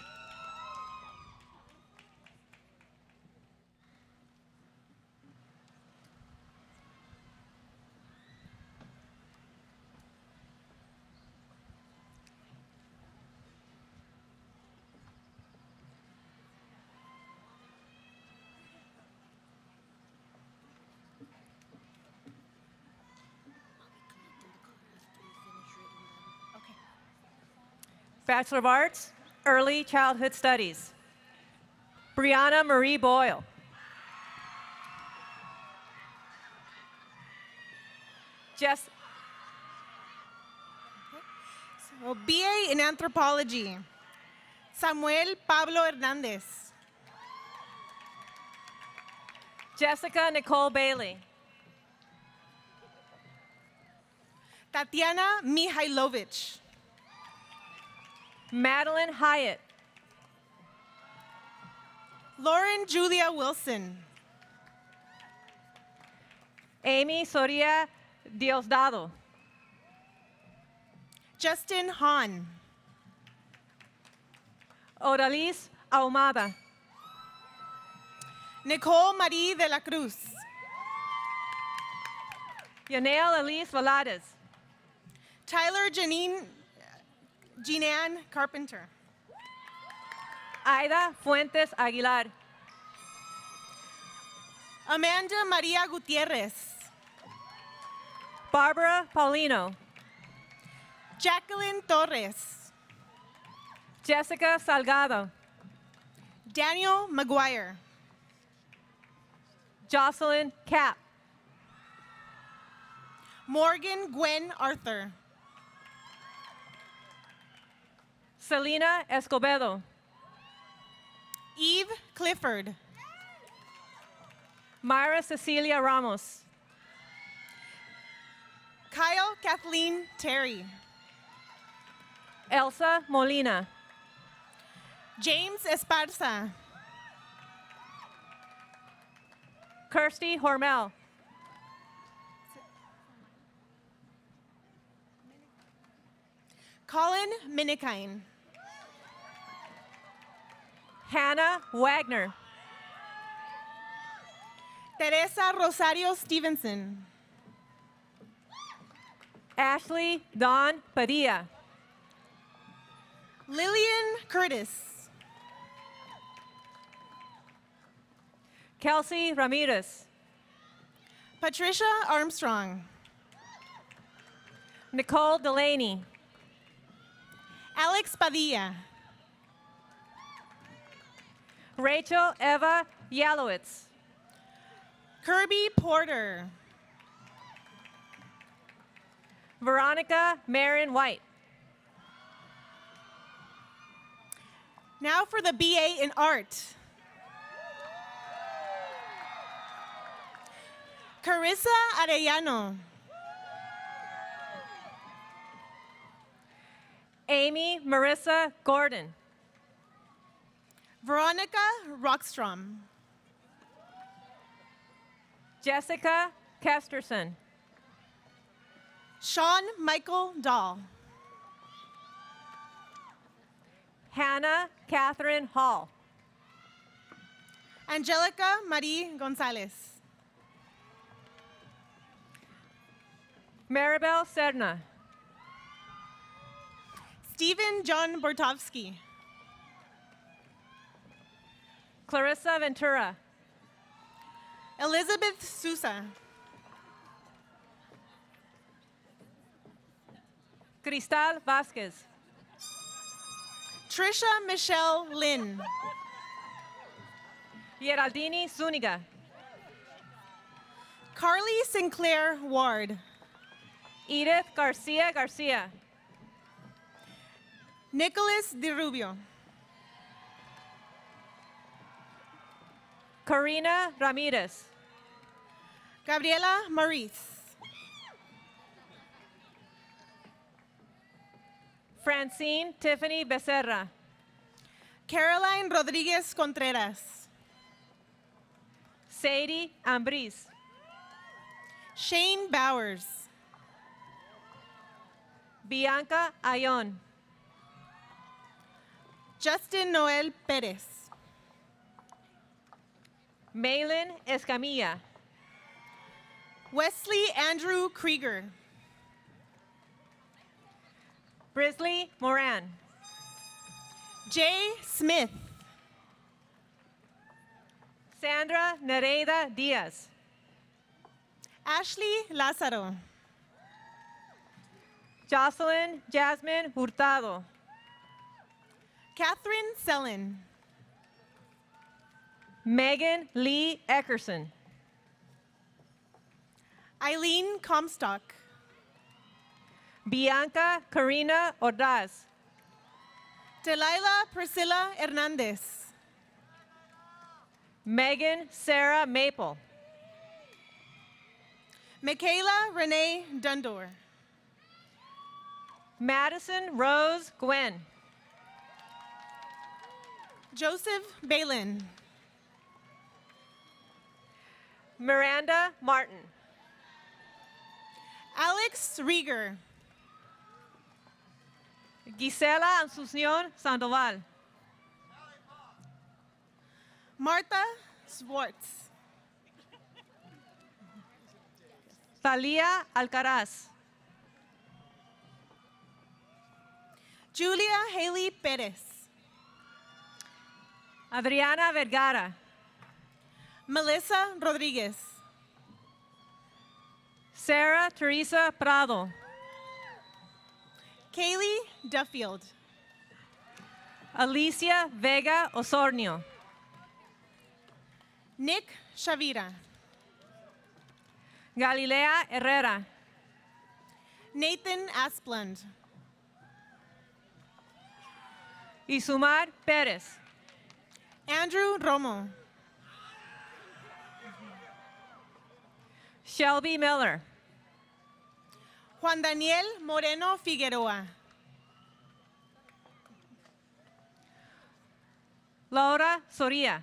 Bachelor of Arts, Early Childhood Studies. Brianna Marie Boyle. Jess. So, BA in Anthropology, Samuel Pablo Hernandez. Jessica Nicole Bailey. Tatiana Mihailovich. Madeline Hyatt. Lauren Julia Wilson. Amy Soria Diosdado. Justin Hahn. Odalis Ahumada. Nicole Marie de la Cruz. Yanel Elise Velades. Tyler Jeanan Carpenter. Aida Fuentes Aguilar. Amanda Maria Gutierrez. Barbara Paulino. Jacqueline Torres. Jessica Salgado. Daniel McGuire. Jocelyn Cap. Morgan Gwen Arthur. Selena Escobedo. Eve Clifford. Myra Cecilia Ramos. Kyle Kathleen Terry. Elsa Molina. James Esparza. Kirsty Hormel. Colin Minikine. Hannah Wagner. Teresa Rosario Stevenson. Ashley Dawn Padilla. Lillian Curtis. Kelsey Ramirez. Patricia Armstrong. Nicole Delaney. Alex Padilla. Rachel Eva Yalowitz. Kirby Porter. Veronica Marin White. Now for the BA in Art. Carissa Arellano. Amy Marissa Gordon. Veronica Rockstrom. Jessica Kesterson. Sean Michael Dahl. Hannah Catherine Hall. Angelica Marie Gonzalez. Maribel Serna. Stephen John Bortovsky. Clarissa Ventura. Elizabeth Sousa. Cristal Vasquez. Trisha Michelle Lynn. Geraldini Zuniga. Carly Sinclair Ward. Edith Garcia Garcia. Nicholas DiRubio. Karina Ramirez. Gabriela Maurice. Francine Tiffany Becerra. Caroline Rodriguez Contreras. Sadie Ambris. Shane Bowers. Bianca Ayon. Justin Noel Perez. Malin Escamilla. Wesley Andrew Krieger. Brisley Moran. Jay Smith. Sandra Nereida Diaz. Ashley Lázaro. Jocelyn Jasmine Hurtado. Catherine Sellen. Megan Lee Eckerson. Eileen Comstock. Bianca Karina Ordaz. Delilah Priscilla Hernandez. Megan Sarah Maple. Michaela Renee Dundor. Madison Rose Gwen. Joseph Balin. Miranda Martin. Alex Rieger. Gisela Asunción Sandoval. Martha Swartz. Thalia Alcaraz. Julia Haley Perez. Adriana Vergara. Melissa Rodriguez. Sarah Teresa Prado. Kaylee Duffield. Alicia Vega Osornio. Nick Shavira. Galilea Herrera. Nathan Asplund. Isumar Perez. Andrew Romo. Shelby Miller. Juan Daniel Moreno Figueroa. Laura Soria.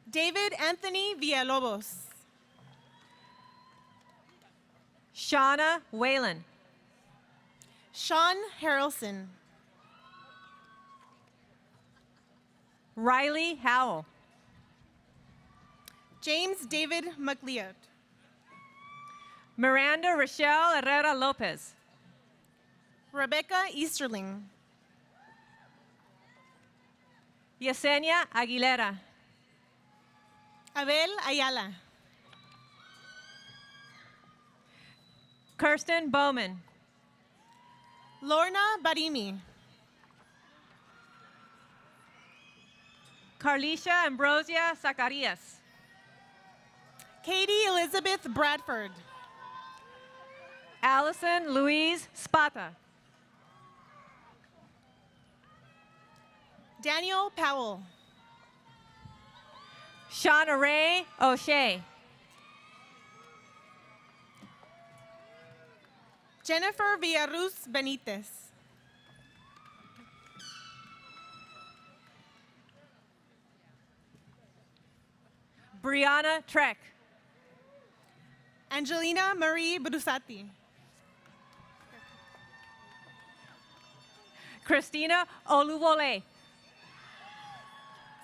David Anthony Villalobos. Shauna Whalen. Sean Harrelson. Riley Howell. James David McLeod. Miranda Rochelle Herrera Lopez. Rebecca Easterling. Yesenia Aguilera. Abel Ayala. Kirsten Bowman. Lorna Barimi. Carlicia Ambrosia Zacarias. Katie Elizabeth Bradford. Allison Louise Spata. Daniel Powell. Shauna Ray O'Shea. Jennifer Villaruz Benitez. Brianna Trek. Angelina Marie Brusati. Christina Oluvole.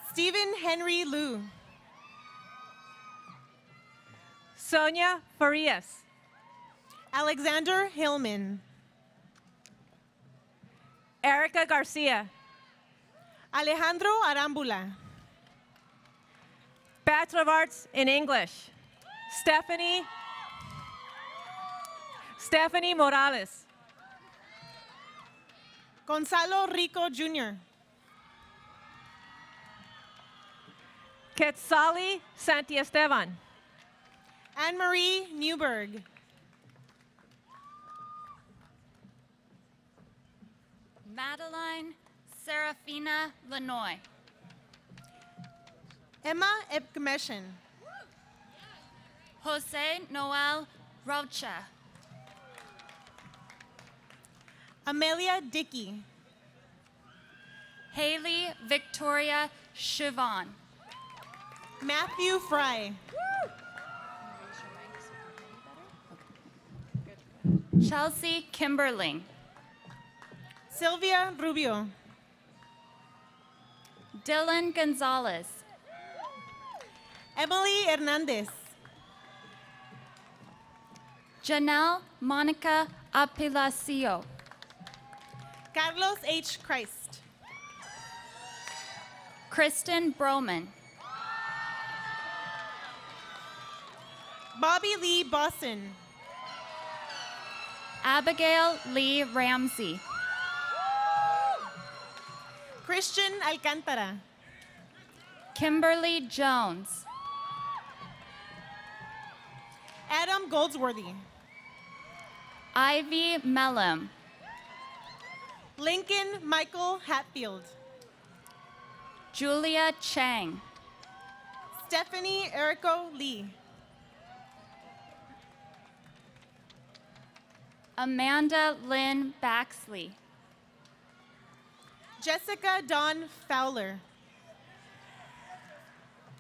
Stephen Henry Liu. Sonia Farias. Alexander Hillman. Erica Garcia. Alejandro Arambula. Bachelor of Arts in English. Stephanie Morales. Gonzalo Rico Jr. Quetzali Santiesteban. Anne-Marie Newberg. Madeline Serafina Lanoy. Emma Epkemeshin. Jose Noel Rocha. Amelia Dickey. Haley Victoria Chivon. Matthew Fry. Chelsea Kimberling. Sylvia Rubio. Dylan Gonzalez. Emily Hernandez. Janelle Monica Apilacio. Carlos H. Christ. Kristen Broman. Bobby Lee Boston. Abigail Lee Ramsey. Christian Alcantara. Kimberly Jones. Adam Goldsworthy. Ivy Mellum. Lincoln Michael Hatfield. Julia Chang. Stephanie Erico Lee. Amanda Lynn Baxley. Jessica Dawn Fowler.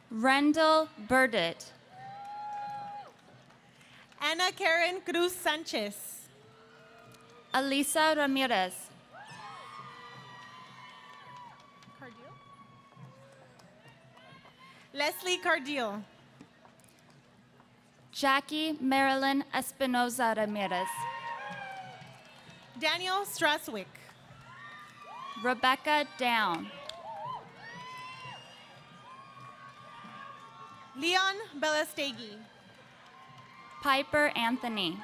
Rendell Burdett. Ana Karen Cruz Sanchez. Elisa Ramirez. Leslie Cardiel. Jackie Marilyn Espinoza Ramirez. Daniel Straswick. Rebecca Down. Leon Belastegi. Piper Anthony.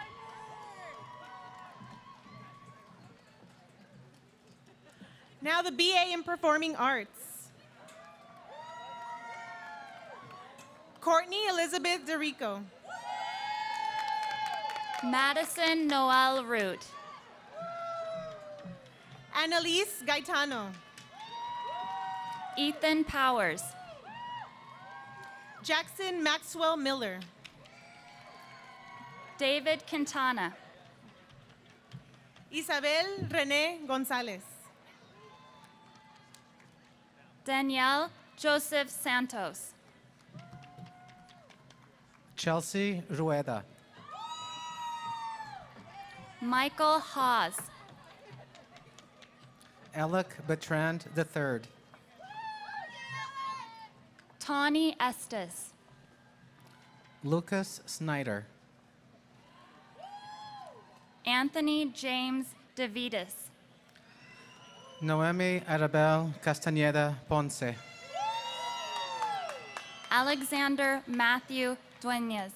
Now the BA in Performing Arts. Courtney Elizabeth DeRico. Madison Noel Root. Annalise Gaetano. Ethan Powers. Jackson Maxwell Miller. David Quintana. Isabel Renee Gonzalez. Danielle Joseph Santos. Chelsea Rueda. Michael Hawes. Alec Bertrand III. Tawny Estes. Lucas Snyder. Anthony James DeVitas. Noemi Arabel Castañeda Ponce. Alexander Matthew Dueñas.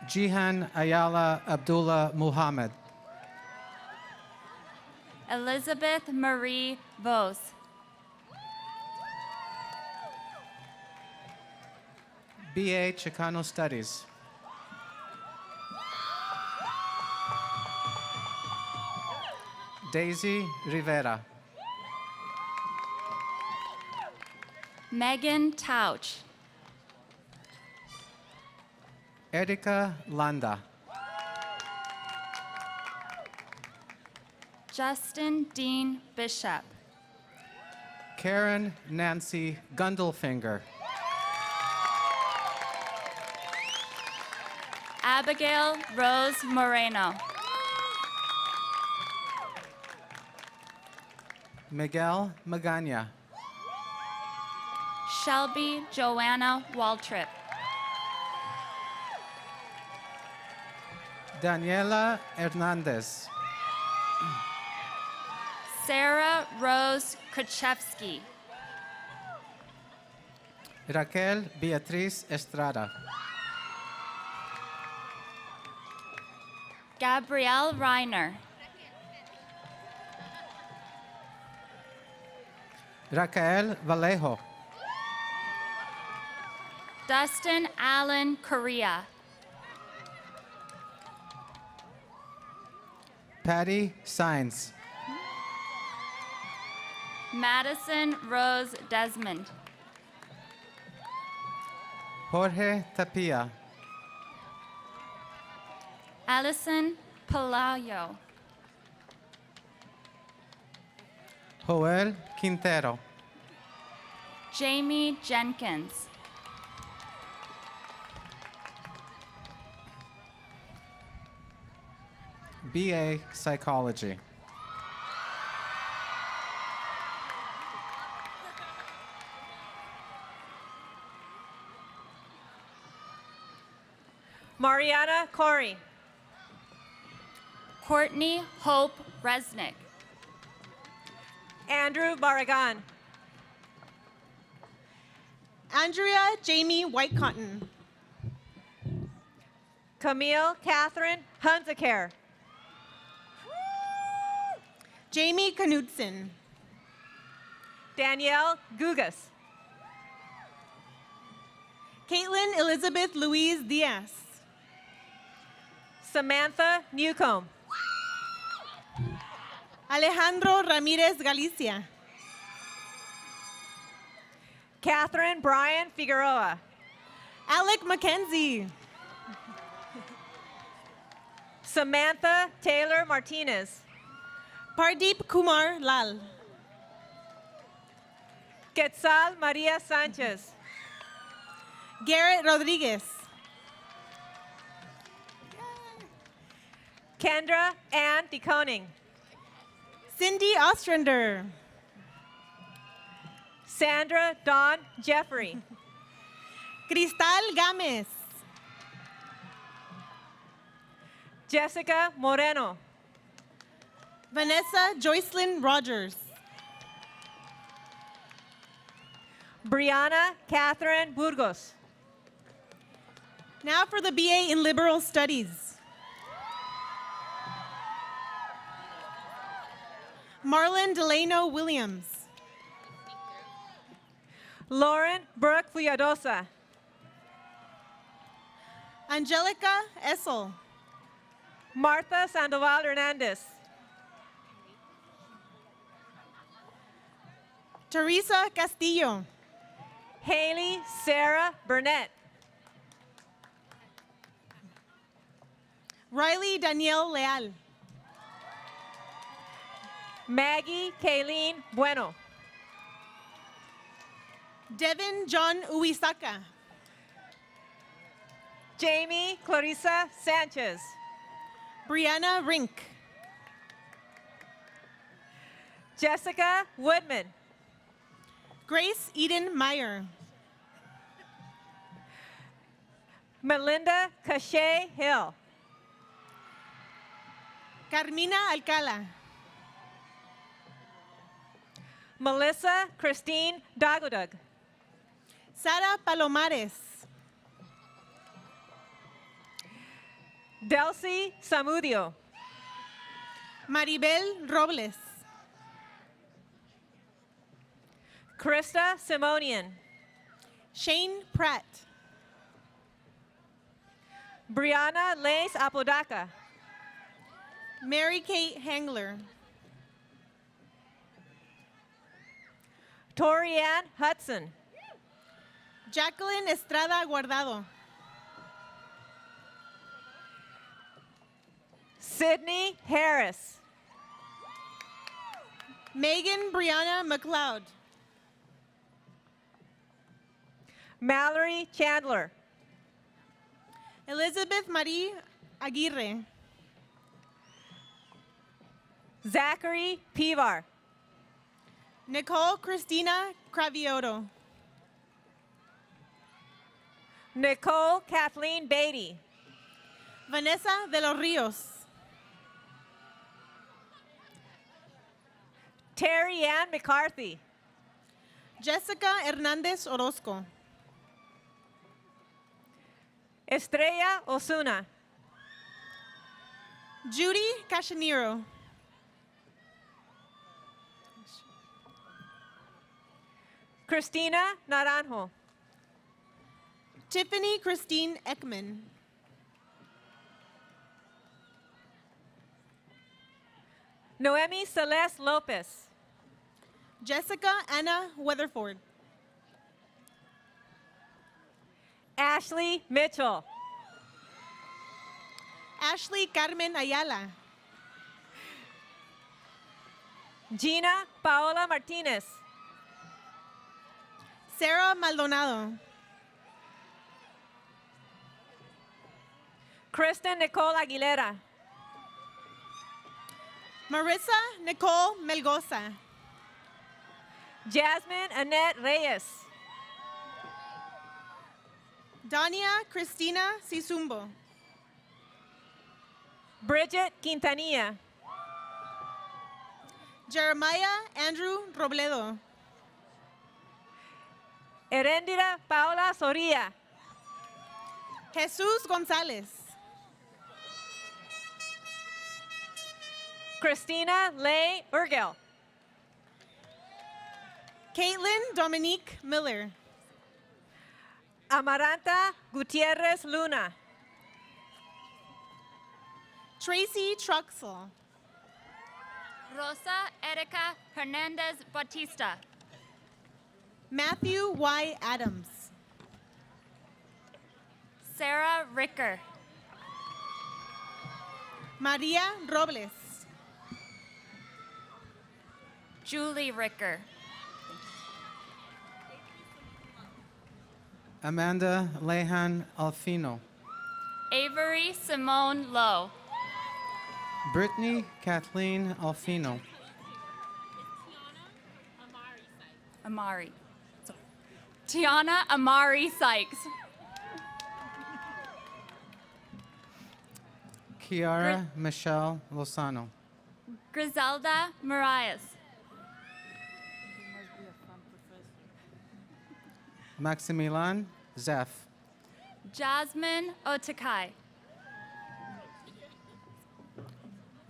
Jihan Ayala Abdullah Muhammad. Elizabeth Marie Vos. BA Chicano Studies. Daisy Rivera. Megan Tauch. Erika Landa. Justin Dean Bishop. Karen Nancy Gundelfinger. Abigail Rose Moreno. Miguel Magana. Shelby Joanna Waltrip. Daniela Hernandez. Sarah Rose Krachevsky. Raquel Beatriz Estrada. Gabrielle Reiner. Raquel Vallejo. Dustin Allen Correa. Patty Sainz. Madison Rose Desmond. Jorge Tapia. Allison Palayo. Joel Quintero. Jamie Jenkins. BA Psychology. Mariana Corey. Courtney Hope Resnick. Andrew Barragan. Andrea Jamie Whitecotton. Camille Catherine Hunsaker. Jamie Knudsen. Danielle Gugas. Caitlin Elizabeth Louise Diaz. Samantha Newcomb. Alejandro Ramirez Galicia. Catherine Bryan Figueroa. Alec McKenzie. Samantha Taylor Martinez. Pardeep Kumar Lal. Quetzal Maria Sanchez. Garrett Rodriguez. Kendra Ann DeConing. Cindy Ostrander. Sandra Dawn Jeffrey. Cristal Gámez. Jessica Moreno. Vanessa Joycelyn Rogers. Brianna Catherine Burgos. Now for the BA in Liberal Studies. Marlon Delano Williams. Lauren Burke Fuyadosa. Angelica Essel. Martha Sandoval Hernandez. Teresa Castillo. Haley Sarah Burnett. Riley Danielle Leal. Maggie Kayleen Bueno. Devin John Uwisaka. Jamie Clarissa Sanchez. Brianna Rink. Jessica Woodman. Grace Eden Meyer. Melinda Cachet Hill. Carmina Alcala. Melissa Christine Dagodug. Sara Palomares. Delcy Samudio. Maribel Robles. Krista Simonian. Shane Pratt. Brianna Lace Apodaca. Mary Kate Hangler. Torianne Hudson. Jacqueline Estrada Guardado. Sydney Harris. Megan Brianna McLeod. Mallory Chandler. Elizabeth Marie Aguirre. Zachary Pivar. Nicole Christina Cravioto. Nicole Kathleen Beatty. Vanessa de los Rios. Terry Ann McCarthy. Jessica Hernandez Orozco. Estrella Osuna. Judy Cachanero. Christina Naranjo. Tiffany Christine Ekman. Noemi Celeste Lopez. Jessica Anna Weatherford. Ashley Mitchell. Ashley Carmen Ayala. Gina Paola Martinez. Sarah Maldonado. Kristen Nicole Aguilera. Marissa Nicole Melgoza. Jasmine Annette Reyes. Dania Cristina Sizumbo. Bridget Quintanilla. Jeremiah Andrew Robledo. Herendira Paula Soria. Jesus Gonzalez. Christina Leigh Urgel. Caitlin Dominique Miller. Amaranta Gutierrez Luna. Tracy Truxell. Rosa Erika Hernandez Bautista. Matthew Y. Adams. Sarah Ricker. Maria Robles. Julie Ricker. Amanda Lehan Alfino. Avery Simone Lowe. Brittany Kathleen Alfino. Amari. Tiana Amari Sykes. Kiara Michelle Lozano. Griselda Marias. Maximilian Zeph. Jasmine Otakai.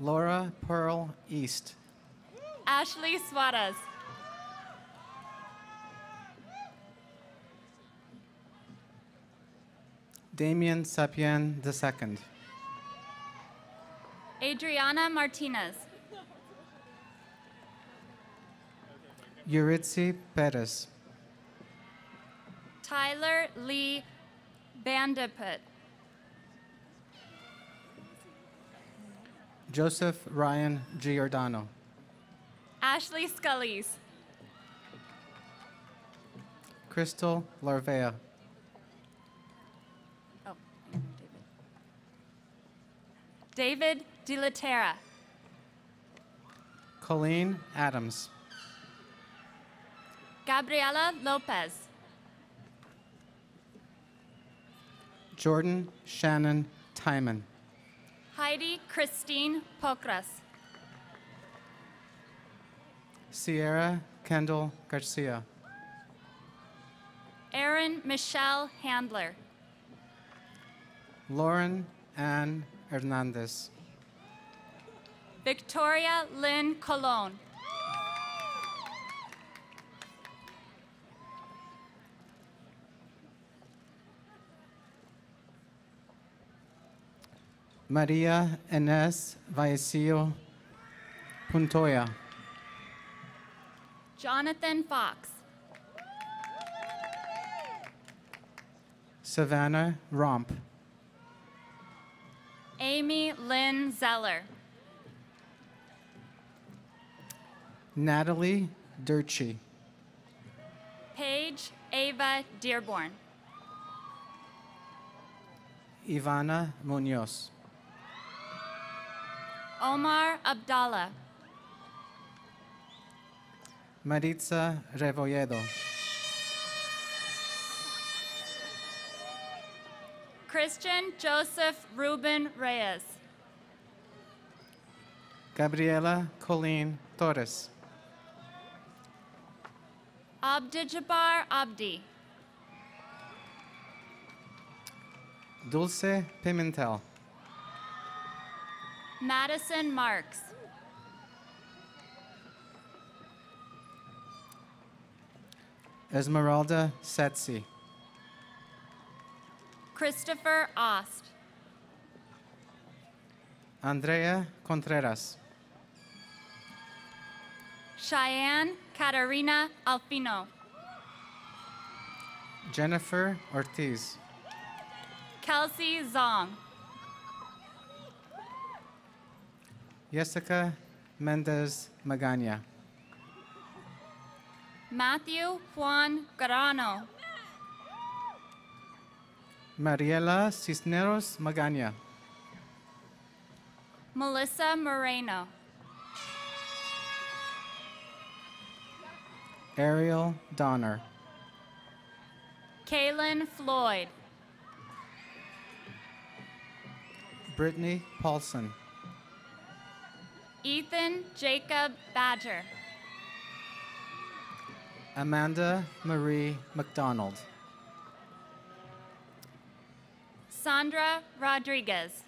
Laura Pearl East. Ashley Suarez. Damien Sapien II. Adriana Martinez. Yuritsi Perez. Tyler Lee Bandiput. Joseph Ryan Giordano. Ashley Scullies. Crystal Larvea. Oh, David DiLatera. Colleen Adams. Gabriela Lopez. Jordan Shannon Timon. Heidi Christine Pocras. Sierra Kendall Garcia. Erin Michelle Handler. Lauren Ann Hernandez. Victoria Lynn Colon. Maria Ines Vallecillo Puntoya. Jonathan Fox. Savannah Romp. Amy Lynn Zeller. Natalie Durchi. Paige Ava Dearborn. Ivana Munoz. Omar Abdallah. Maritza Rebolledo. Christian Joseph Ruben Reyes. Gabriela Colleen Torres. Abdijabbar Abdi. Dulce Pimentel. Madison Marks. Esmeralda Setsi. Christopher Ost. Andrea Contreras. Cheyenne Katarina Alfino. Jennifer Ortiz. Kelsey Zong. Jessica Mendez Magana. Matthew Juan Garano. Mariela Cisneros Magana. Melissa Moreno. Ariel Donner. Kaylin Floyd. Brittany Paulson. Ethan Jacob Badger. Amanda Marie McDonald. Sandra Rodriguez.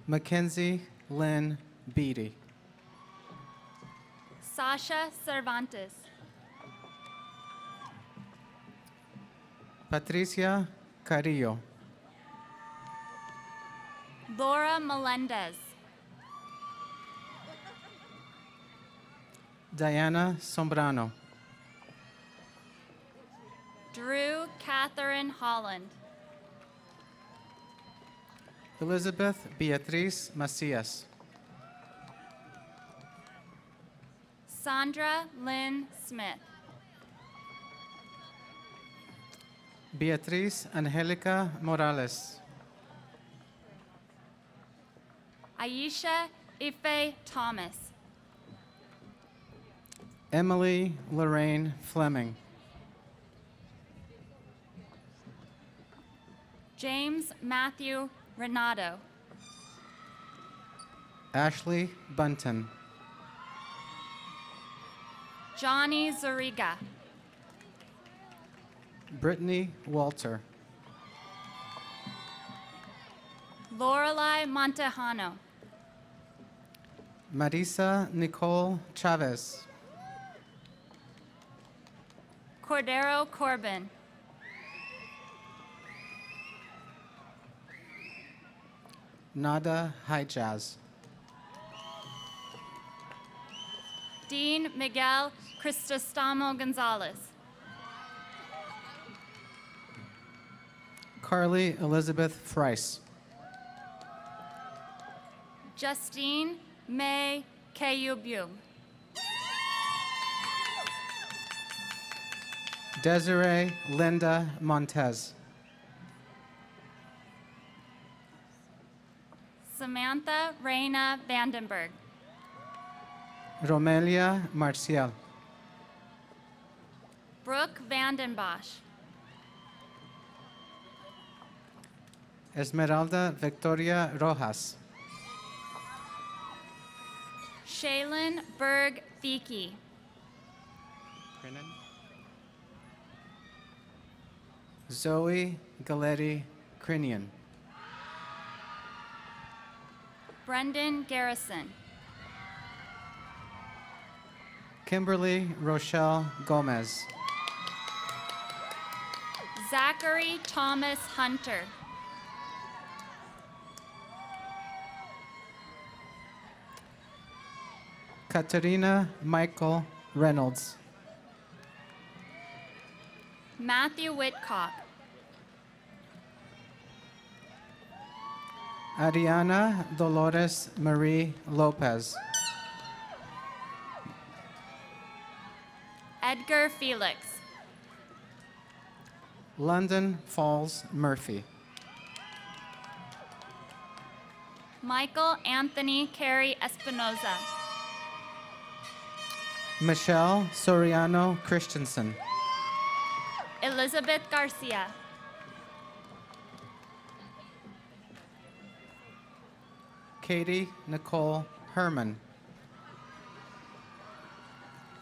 Mackenzie Lynn Beatty. Sasha Cervantes. Patricia Carrillo. Laura Melendez. Diana Sombrano. Drew Catherine Holland. Elizabeth Beatriz Macias. Sandra Lynn Smith. Beatriz Angelica Morales. Aisha Ife Thomas. Emily Lorraine Fleming. James Matthew Renato. Ashley Bunton. Johnny Zuriga. Brittany Walter. Lorelai Montejano. Marisa Nicole Chavez. Cordero Corbin. Nada Hijaz. Dean Miguel Cristostamo Gonzalez. Carly Elizabeth Frice. Justine May Kayubu. Desiree Linda Montez. Samantha Reina Vandenberg. Romelia Marcial. Brooke Vandenbosch. Esmeralda Victoria Rojas. Shaylin Berg Fiki. Zoe Galetti Crinian. Brendan Garrison. Kimberly Rochelle Gomez. Zachary Thomas Hunter. Katerina Michael Reynolds. Matthew Whitcock. Ariana Dolores Marie Lopez. Edgar Felix. London Falls Murphy. Michael Anthony Carey Espinoza. Michelle Soriano Christensen. Elizabeth Garcia. Katie Nicole Herman.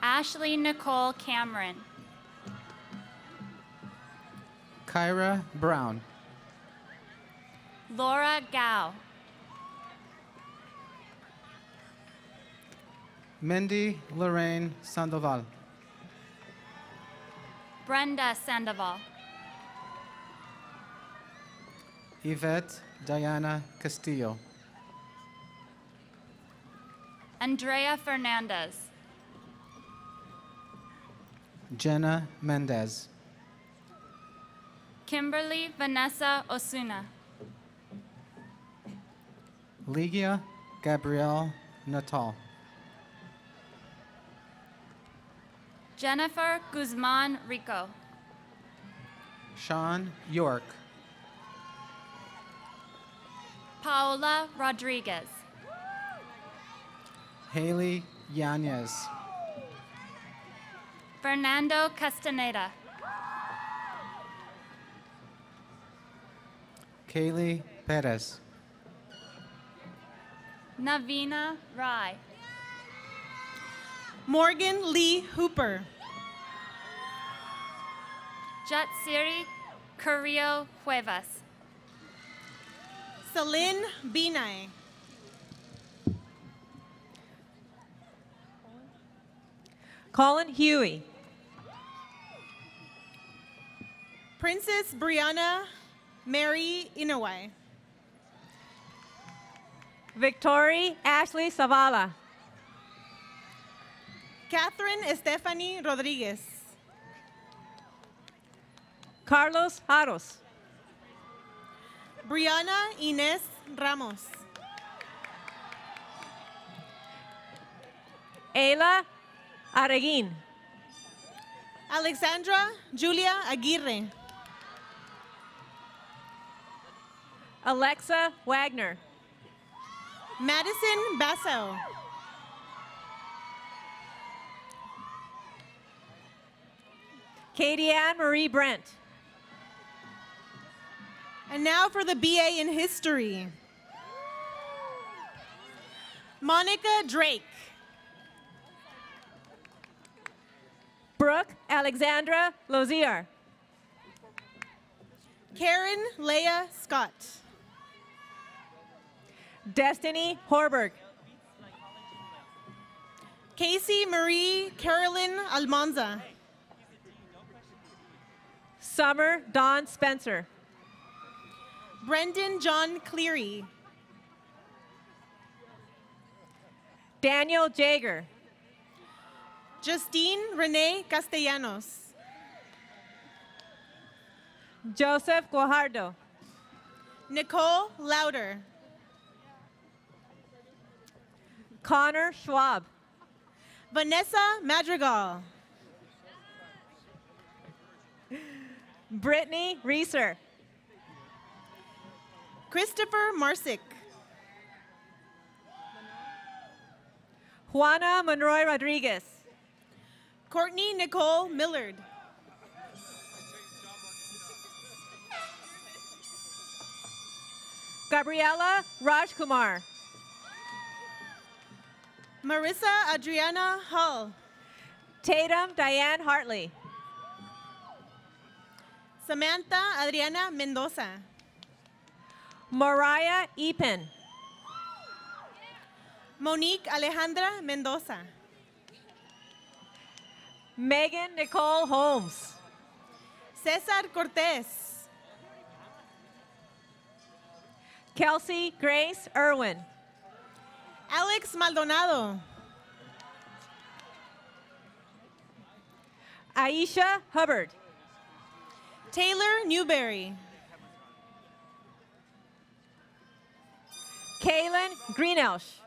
Ashley Nicole Cameron. Kyra Brown. Laura Gao. Mindy Lorraine Sandoval. Brenda Sandoval. Yvette Diana Castillo. Andrea Fernandez. Jenna Mendez. Kimberly Vanessa Osuna. Ligia Gabrielle Natal. Jennifer Guzman Rico. Sean York. Paola Rodriguez. Haley Yanez. Fernando Castaneda. Kaylee Perez. Navina Rai. Morgan Lee Hooper. Jatsiri Carrillo Cuevas. Celine Binay. Colin Huey. Princess Brianna Mary Inouye. Victoria Ashley Zavala. Catherine Stephanie Rodriguez. Carlos Haros. Brianna Inés Ramos. Ayla Areguin. Alexandra Julia Aguirre. Alexa Wagner. Madison Basso. Katie Ann Marie Brent. And now for the BA in History. Monica Drake. Brooke Alexandra Lozier. Karen Leah Scott. Destiny Horberg. Casey Marie Carolyn Almanza. Summer Dawn Spencer. Brendan John Cleary. Daniel Jager. Justine Renee Castellanos. Joseph Guajardo. Nicole Lauder. Connor Schwab. Vanessa Madrigal. Brittany Reeser. Christopher Marsick. Juana Monroy Rodriguez. Courtney Nicole Millard. Gabriela Rajkumar. Marissa Adriana Hull. Tatum Diane Hartley. Samantha Adriana Mendoza. Mariah Epen. Monique Alejandra Mendoza. Megan Nicole Holmes. Cesar Cortez. Kelsey Grace Irwin. Alex Maldonado. Aisha Hubbard. Taylor Newberry. Kaylin Greenelsh.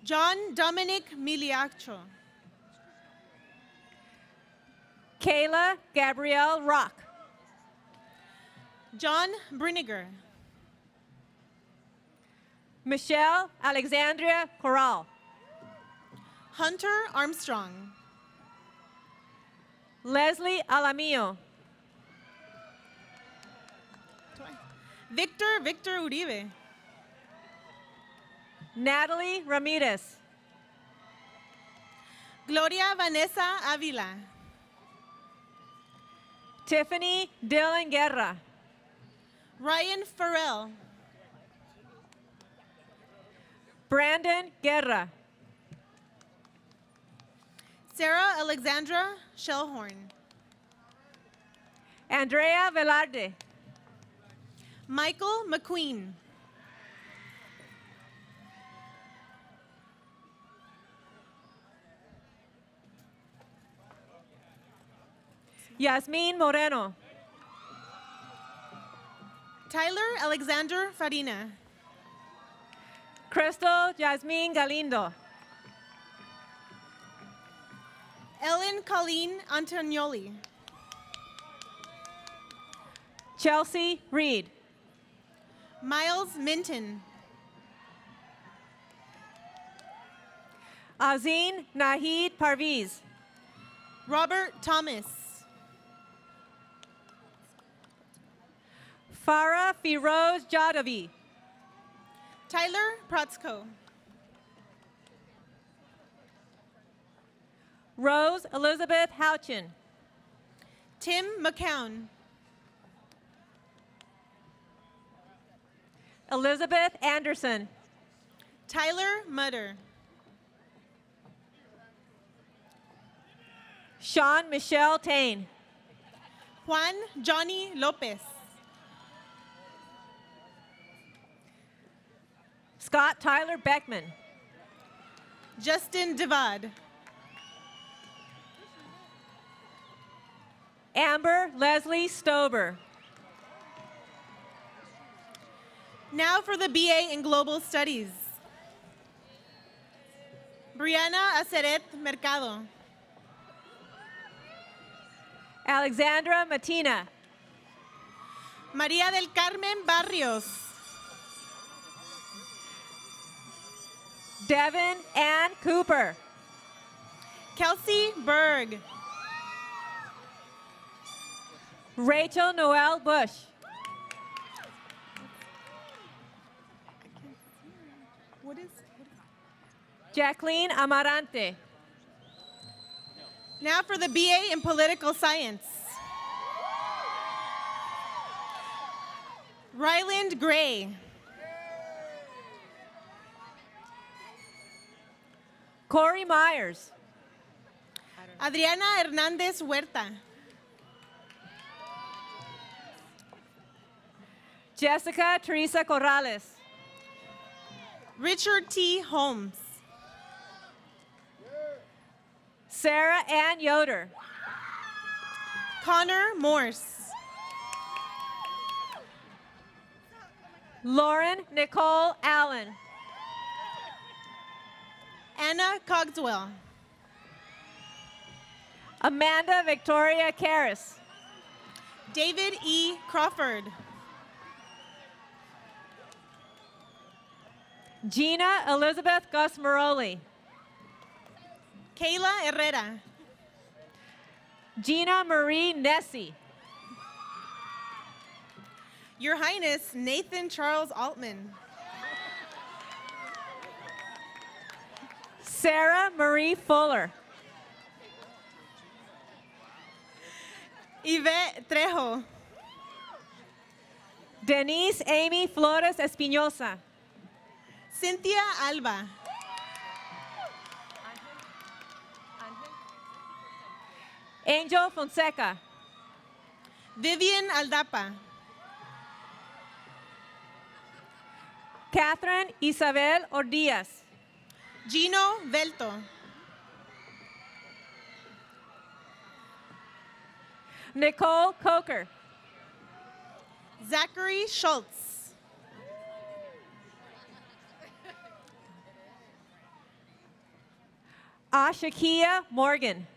John Dominic Miliacho. Kayla Gabrielle Rock. John Briniger. Michelle Alexandria Corral. Hunter Armstrong. Leslie Alamillo. Victor Uribe. Natalie Ramirez. Gloria Vanessa Avila. Tiffany Dylan Guerra. Ryan Farrell. Brandon Guerra. Sarah Alexandra Shellhorn. Andrea Velarde. Michael McQueen. Yasmin Moreno. Tyler Alexander Farina. Crystal Jasmine Galindo. Ellen Colleen Antonioli. Chelsea Reed. Miles Minton. Azeen Nahid Parviz. Robert Thomas. Farah Firoz Jadavi. Tyler Protzko. Rose Elizabeth Houchin. Tim McCown. Elizabeth Anderson. Tyler Mutter. Sean Michelle Tain. Juan Johnny Lopez. Scott Tyler Beckman. Justin Devad. Amber Leslie Stober. Now for the BA in Global Studies. Brianna Aceret Mercado. Alexandra Matina. María del Carmen Barrios. Devin Ann Cooper. Kelsey Berg. Rachel Noel Bush. Jacqueline Amarante. Now for the BA in Political Science. Ryland Gray. Corey Myers. Adriana Hernandez Huerta. Jessica Teresa Corrales. Richard T. Holmes. Sarah Ann Yoder. Connor Morse. Lauren Nicole Allen. Anna Cogswell. Amanda Victoria Karras. David E. Crawford. Gina Elizabeth Gusmeroli. Kayla Herrera. Gina Marie Nessie. Your Highness, Nathan Charles Altman. Sarah Marie Fuller. Yvette Trejo. Denise Amy Flores Espinosa. Cynthia Alba. Angel Fonseca. Vivian Aldapa. Catherine Isabel Ordíaz. Gino Velto. Nicole Coker. Zachary Schultz. Ashakia Morgan.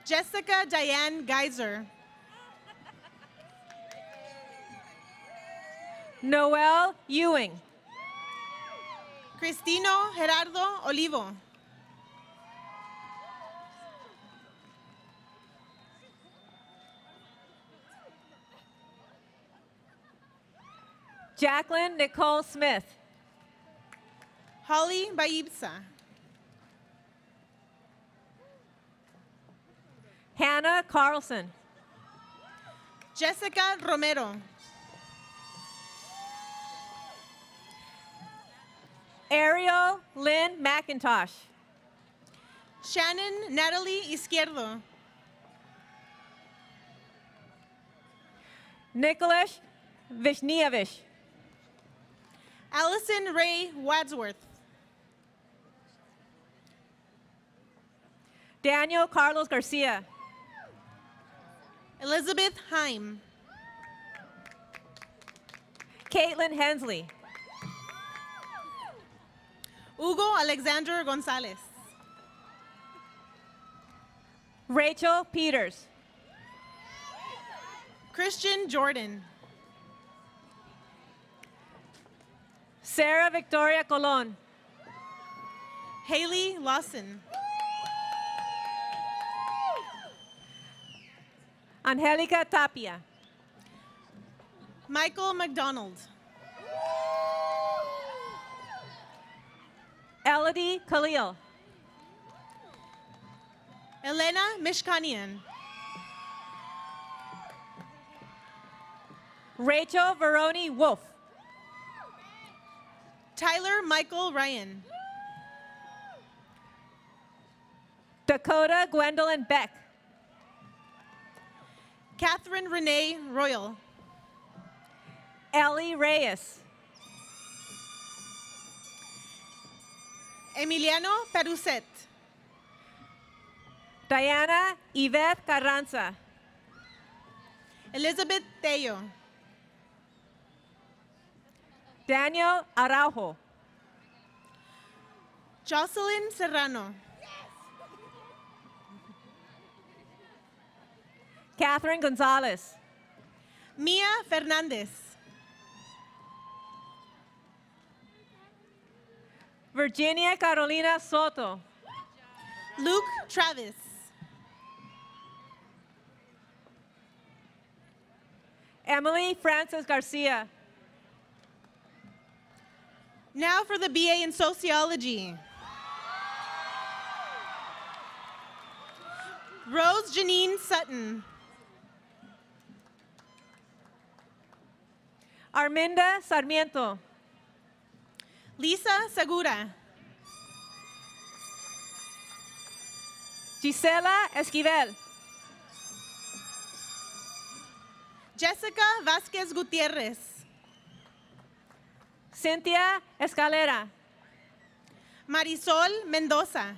Jessica Diane Geyser. Noel Ewing. Cristino Gerardo Olivo. Jacqueline Nicole Smith. Holly Baibsa. Hannah Carlson. Jessica Romero. Ariel Lynn McIntosh. Shannon Natalie Izquierdo. Nicholas Vishnievich. Allison Ray Wadsworth. Daniel Carlos Garcia. Elizabeth Heim. Caitlin Hensley. Hugo Alexander Gonzalez. Rachel Peters. Christian Jordan. Sarah Victoria Colon. Haley Lawson. Angelica Tapia. Michael McDonald. Elodie Khalil. Elena Mishkanian. Rachel Veroni Wolf. Tyler Michael Ryan. Dakota Gwendolyn Beck. Catherine Renee Royal. Ellie Reyes. Emiliano Peruset. Diana Yvette Carranza. Elizabeth Tello. Daniel Araujo. Jocelyn Serrano. Catherine Gonzalez. Mia Fernandez. Virginia Carolina Soto. Luke Travis. Emily Frances Garcia. Now for the BA in Sociology. Rose Janine Sutton. Arminda Sarmiento. Lisa Segura. Gisela Esquivel. Jessica Vasquez Gutierrez. Cynthia Escalera. Marisol Mendoza.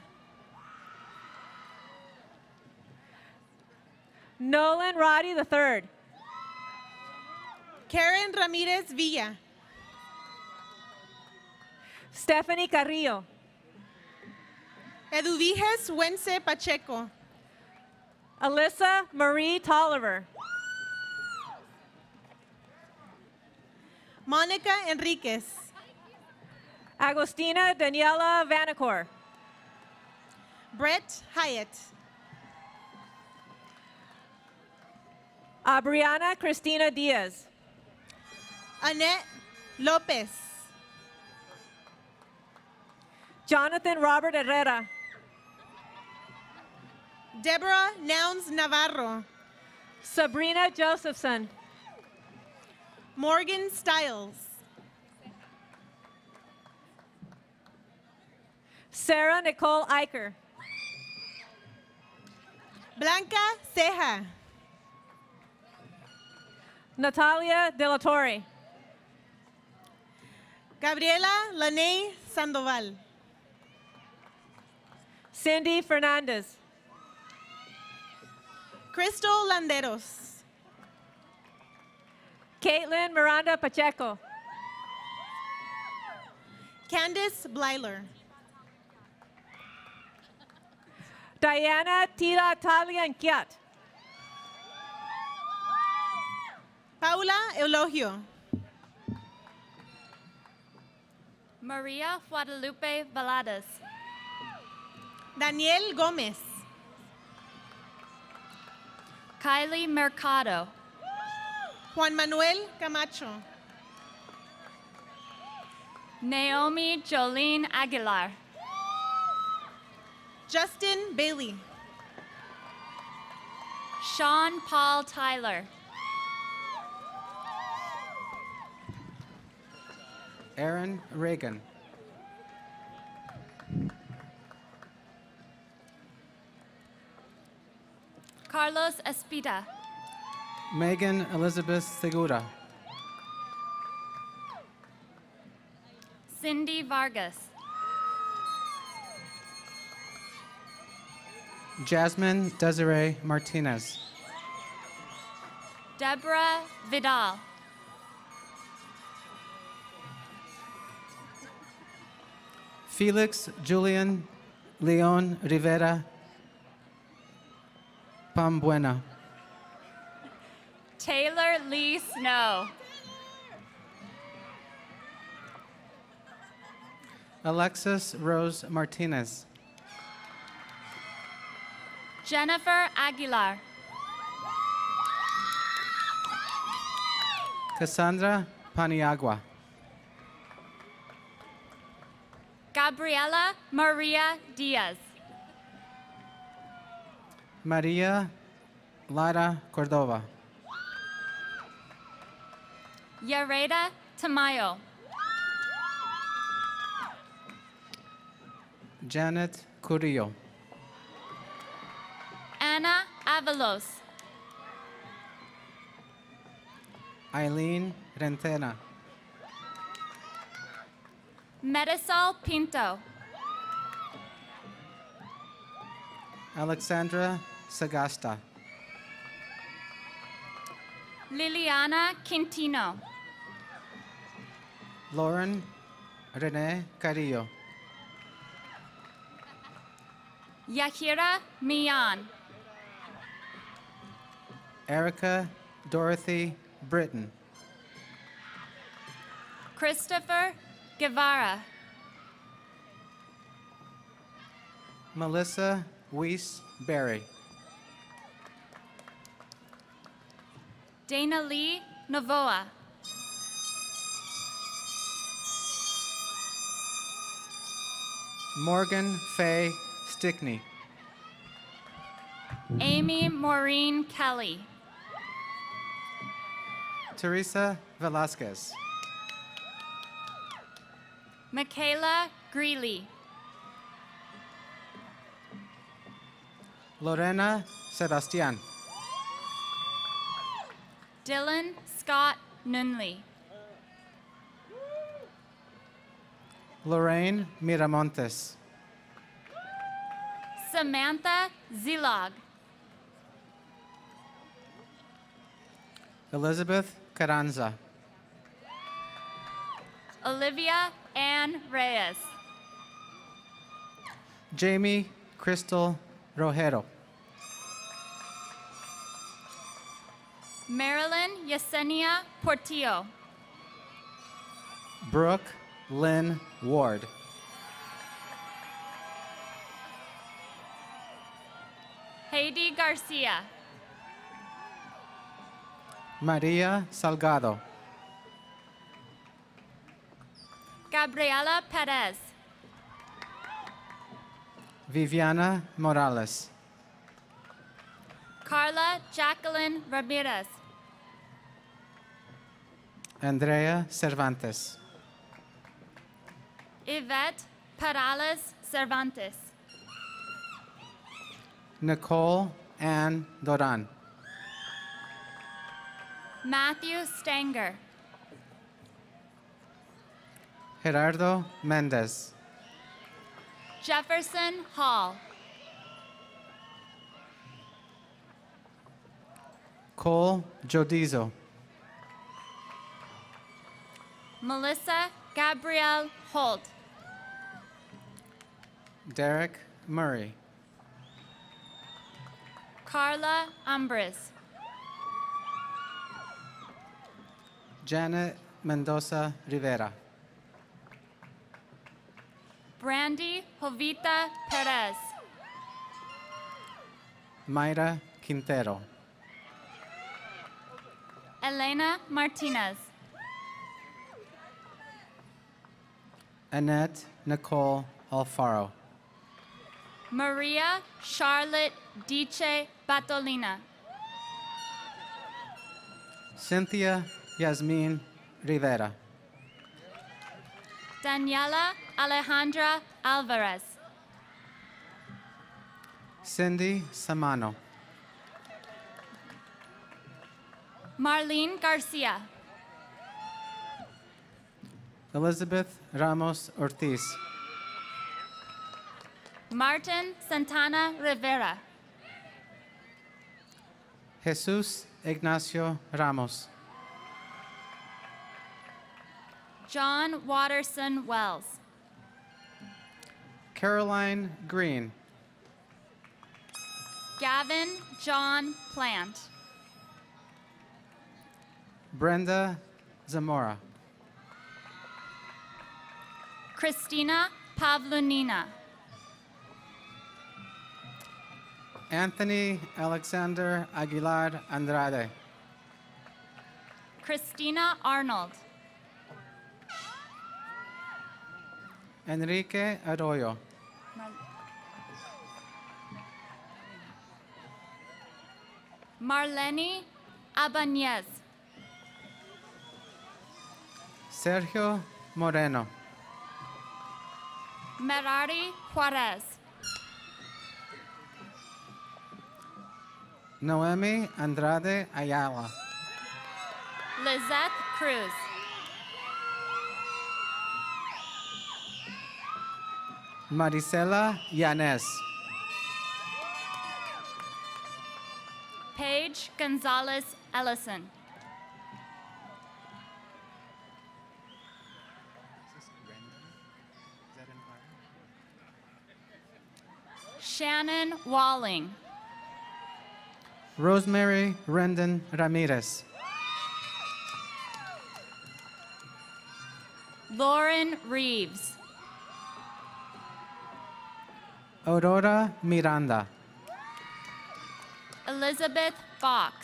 Nolan Roddy III. Karen Ramirez Villa. Stephanie Carrillo. Eduviges Wence Pacheco. Alyssa Marie Tolliver. Monica Enriquez. Agostina Daniela Vanacore. Brett Hyatt. Brianna Cristina Diaz. Annette Lopez. Jonathan Robert Herrera. Deborah Nouns Navarro. Sabrina Josephson. Morgan Stiles. Sarah Nicole Eicher. Blanca Ceja. Natalia De La Torre. Gabriela Laney Sandoval. Cindy Fernandez. Crystal Landeros. Caitlin Miranda Pacheco. Candice Blyler. Diana Tila Talia Nkiat. Paula Eulogio. Maria Guadalupe Valadas. Daniel Gomez. Kylie Mercado. Juan Manuel Camacho. Naomi Jolene Aguilar. Justin Bailey. Sean Paul Tyler. Aaron Reagan. Carlos Espita. Megan Elizabeth Segura. Cindy Vargas. Jasmine Desiree Martinez. Deborah Vidal. Felix Julian Leon Rivera Pambuena. Taylor Lee Snow. Alexis Rose Martinez. Jennifer Aguilar. Cassandra Paniagua. Gabriela Maria Diaz. Maria Lara Cordova. Yareda Tamayo. Janet Curillo. Anna Avalos. Eileen Rentena. Medisol Pinto. Alexandra Sagasta. Liliana Quintino. Lauren Rene Carrillo. Yahira Mian. Erica Dorothy Britton. Christopher Guevara. Melissa Weiss Berry. Dana Lee Novoa. Morgan Faye Stickney. Amy Maureen Kelly. Teresa Velasquez. Michaela Greeley. Lorena Sebastian. Dylan Scott Nunley. Lorraine Miramontes. Samantha Zilog. Elizabeth Carranza. Olivia Ann Reyes. Jamie Crystal Rojero. Marilyn Yesenia Portillo. Brooke Lynn Ward. Heidi Garcia. Maria Salgado. Gabriela Perez. Viviana Morales. Carla Jacqueline Ramirez. Andrea Cervantes. Yvette Perales Cervantes. Nicole Ann Doran. Matthew Stanger. Gerardo Mendez. Jefferson Hall. Cole Jodizo. Melissa Gabrielle Holt. Derek Murray. Carla Umbris. Janet Mendoza Rivera. Brandy Jovita Perez. Mayra Quintero. Elena Martinez. Annette Nicole Alfaro. Maria Charlotte Dice Batolina. Cynthia Yasmin Rivera. Daniela Alejandra Alvarez. Cindy Samano. Marlene Garcia. Elizabeth Ramos Ortiz. Martin Santana Rivera. Jesus Ignacio Ramos. John Watterson Wells. Caroline Green. Gavin John Plant. Brenda Zamora. Christina Pavlunina. Anthony Alexander Aguilar Andrade. Christina Arnold. Enrique Arroyo. Marlene Abanez. Sergio Moreno. Merari Juarez. Noemi Andrade Ayala. Lizette Cruz. Marisela Yanes. Paige Gonzalez Ellison. Shannon Walling. Rosemary Rendon Ramirez. Lauren Reeves. Aurora Miranda. Elizabeth Fox.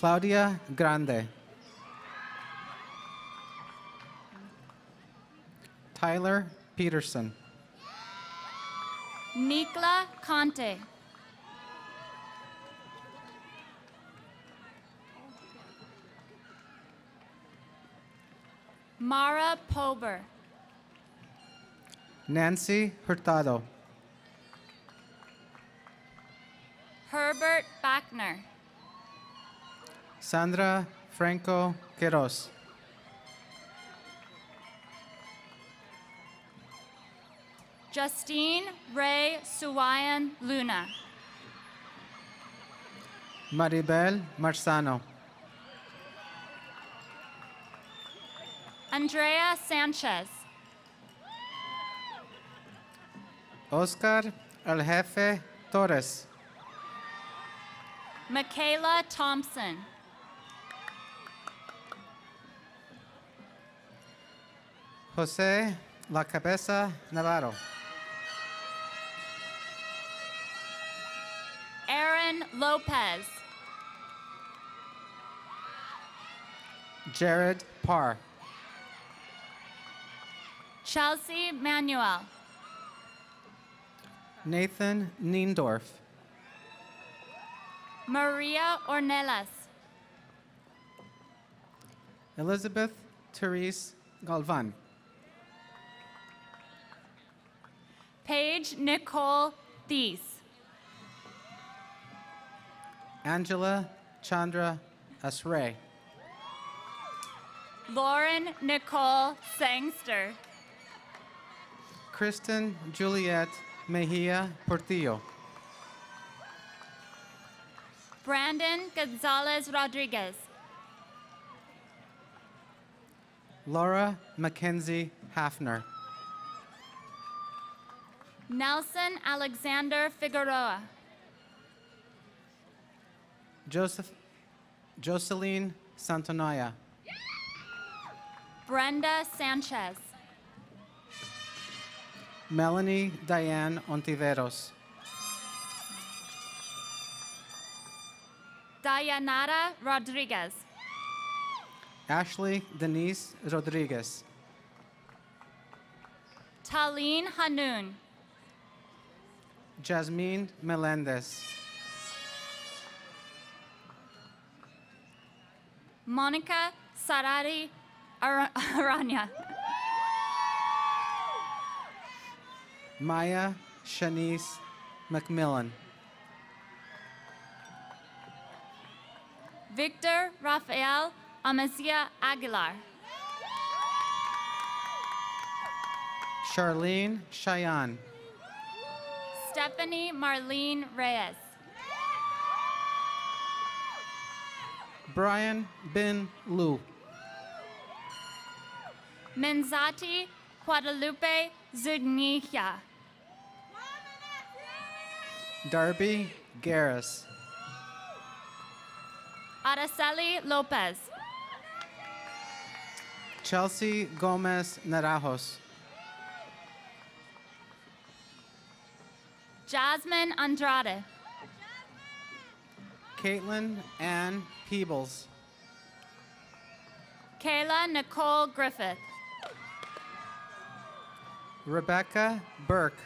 Claudia Grande. Tyler Peterson. Nikla Conte. Mara Pober. Nancy Hurtado. Herbert Bachner. Sandra Franco Queiroz. Justine Ray Suwayan Luna. Maribel Marzano. Andrea Sanchez. Oscar El Jefe Torres. Michaela Thompson. Jose La Cabeza Navarro. Aaron Lopez. Jared Parr. Chelsea Manuel. Nathan Niendorf. Maria Ornelas. Elizabeth Therese Galvan. Paige Nicole Thies. Angela Chandra Asray. Lauren Nicole Sangster. Kristen Juliet Mejia Portillo. Brandon Gonzalez Rodriguez. Laura Mackenzie Hafner. Nelson Alexander Figueroa. Jocelyn Santonaya. Brenda Sanchez. Melanie Diane Ontiveros. Dayanara Rodriguez. Ashley Denise Rodriguez. Taline Hanoun. Jasmine Melendez. Monica Sarari Aranya. Maya Shanice McMillan. Victor Rafael Amasia Aguilar. Charlene Cheyenne. Stephanie Marlene Reyes. Brian Bin Lu. Menzati Guadalupe Zuniga. Darby Garris. Araceli Lopez. Chelsea Gomez Naranjos. Jasmine Andrade. Caitlin Ann Peebles. Kayla Nicole Griffith. Rebecca Burke.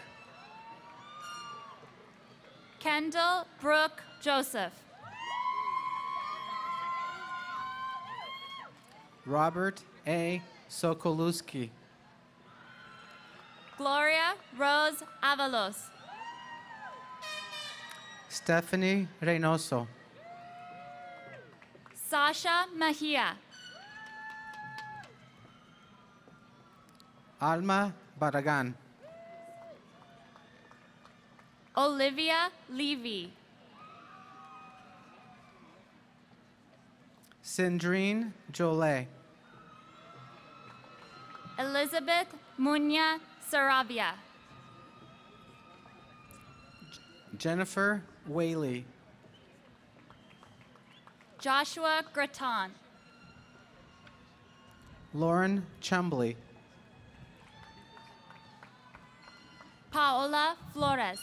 Kendall Brooke Joseph. Robert A. Sokoluski. Gloria Rose Avalos. Stephanie Reynoso. Sasha Mejia. Alma Barragan. Olivia Levy. Sindrine Jolet. Elizabeth Munya Saravia. Jennifer Whaley. Joshua Graton. Lauren Chumbly. Paola Flores.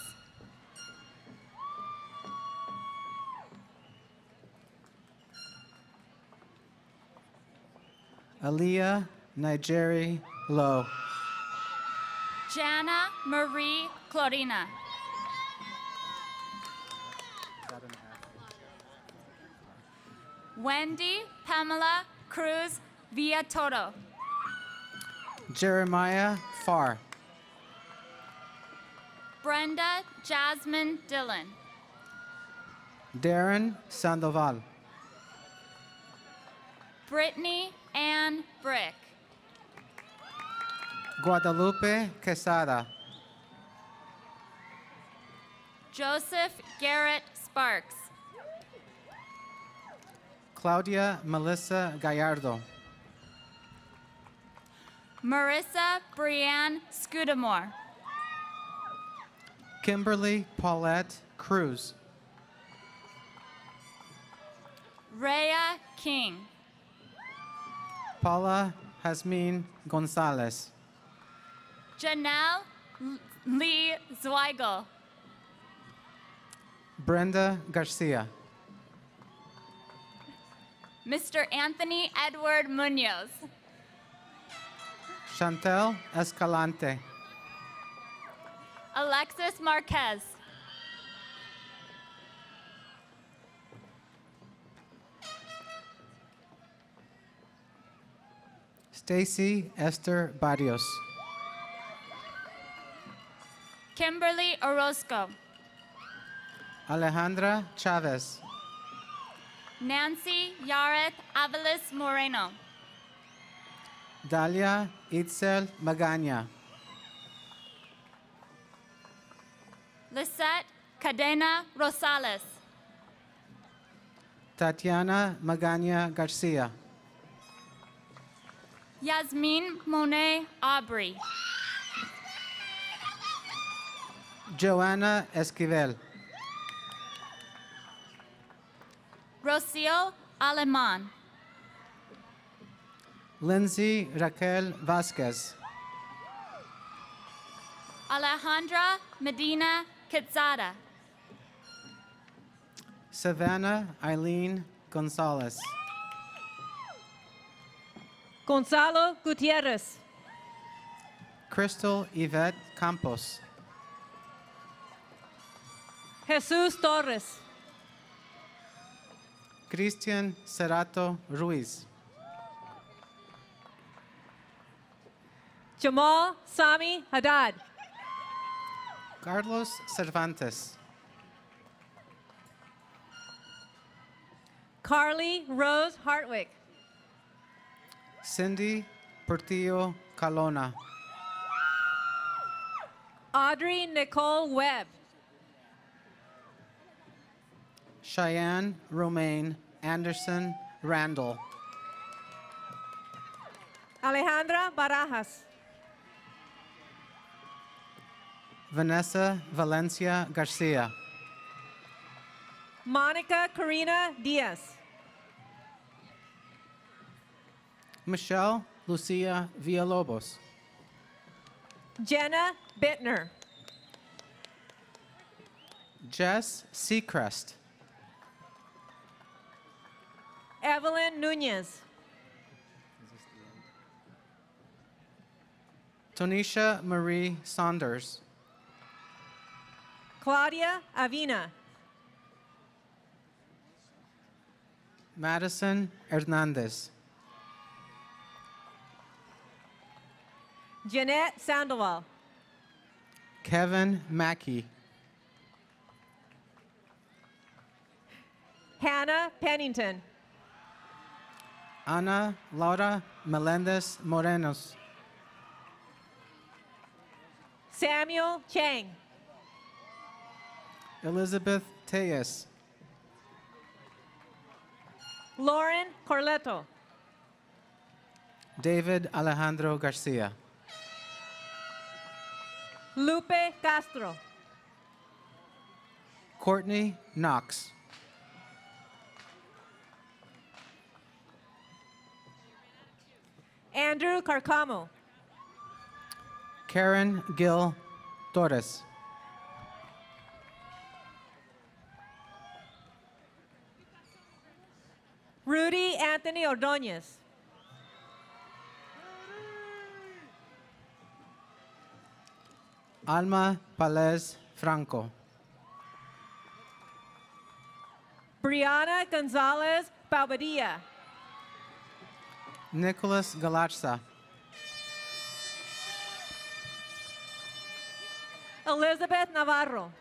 Aliyah Nigeri Lowe. Jana Marie Clorina. Wendy Pamela Cruz Villatoro. Jeremiah Farr. Brenda Jasmine Dillon. Darren Sandoval. Brittany Ann Brick. Guadalupe Quesada. Joseph Garrett Sparks. Claudia Melissa Gallardo. Marissa Brianne Scudamore. Kimberly Paulette Cruz. Rhea King. Paula Jasmine Gonzalez. Janelle Lee Zweigel. Brenda Garcia. Mr. Anthony Edward Munoz. Chantel Escalante. Alexis Marquez. Stacy Esther Barrios. Kimberly Orozco. Alejandra Chavez. Nancy Yareth Avalis Moreno. Dalia Itzel Magana. Lisette Cadena Rosales. Tatiana Magana Garcia. Yasmin Monet Aubrey. Joanna Esquivel. Rocio Aleman. Lindsay Raquel Vasquez. Alejandra Medina Quezada. Savannah Eileen Gonzalez. Gonzalo Gutierrez. Crystal Yvette Campos. Jesus Torres. Christian Cerato Ruiz. Jamal Sami Haddad. Carlos Cervantes. Carly Rose Hartwick. Cindy Portillo Calona. Audrey Nicole Webb. Cheyenne Romaine Anderson Randall. Alejandra Barajas. Vanessa Valencia Garcia. Monica Karina Diaz. Michelle Lucia Villalobos. Jenna Bittner. Jess Seacrest. Evelyn Nunez. Tonisha Marie Saunders. Claudia Avina. Madison Hernandez. Jeanette Sandoval. Kevin Mackey. Hannah Pennington. Ana Laura Melendez Morenos. Samuel Chang. Elizabeth Tejas. Lauren Corletto. David Alejandro Garcia. Lupe Castro. Courtney Knox. Andrew Carcamo. Karen Gil Torres. Rudy Anthony Ordonez. Alma Palez Franco. Brianna Gonzalez Bobadilla. Nicholas Galarza. Elizabeth Navarro.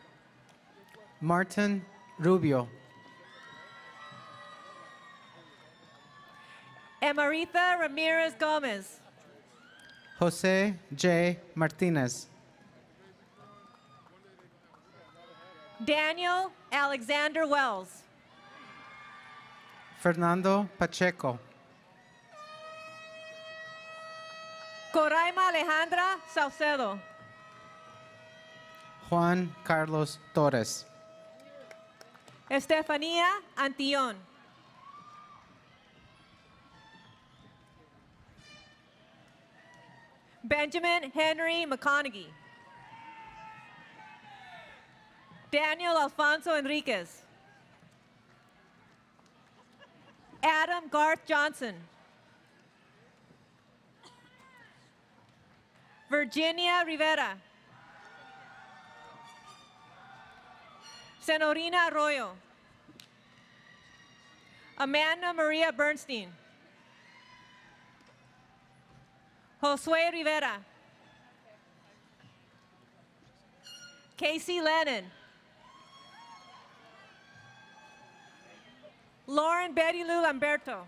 Martin Rubio. Emerita Ramirez Gomez. Jose J. Martinez. Daniel Alexander Wells. Fernando Pacheco. Coraima Alejandra Saucedo. Juan Carlos Torres. Estefanía Antillon. Benjamin Henry McConaughey. Daniel Alfonso Enriquez. Adam Garth Johnson. Virginia Rivera. Senorina Arroyo. Amanda Maria Bernstein. Josue Rivera. Casey Lennon. Lauren Betty Lou Lamberto.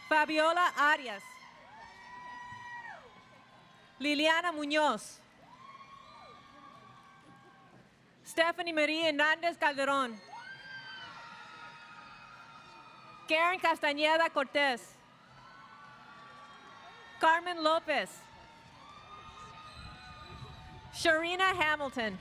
Fabiola Arias. Liliana Muñoz. Stephanie Marie Hernandez Calderon. Karen Castañeda Cortez. Carmen Lopez. Sharina Hamilton.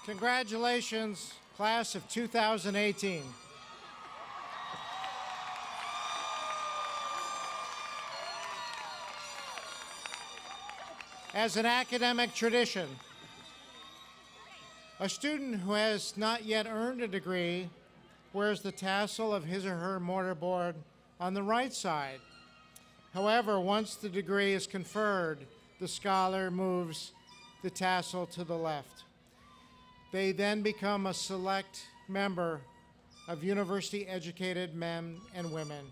Congratulations, class of 2018. As an academic tradition, a student who has not yet earned a degree wears the tassel of his or her mortarboard on the right side. However, once the degree is conferred, the scholar moves the tassel to the left. They then become a select member of university-educated men and women.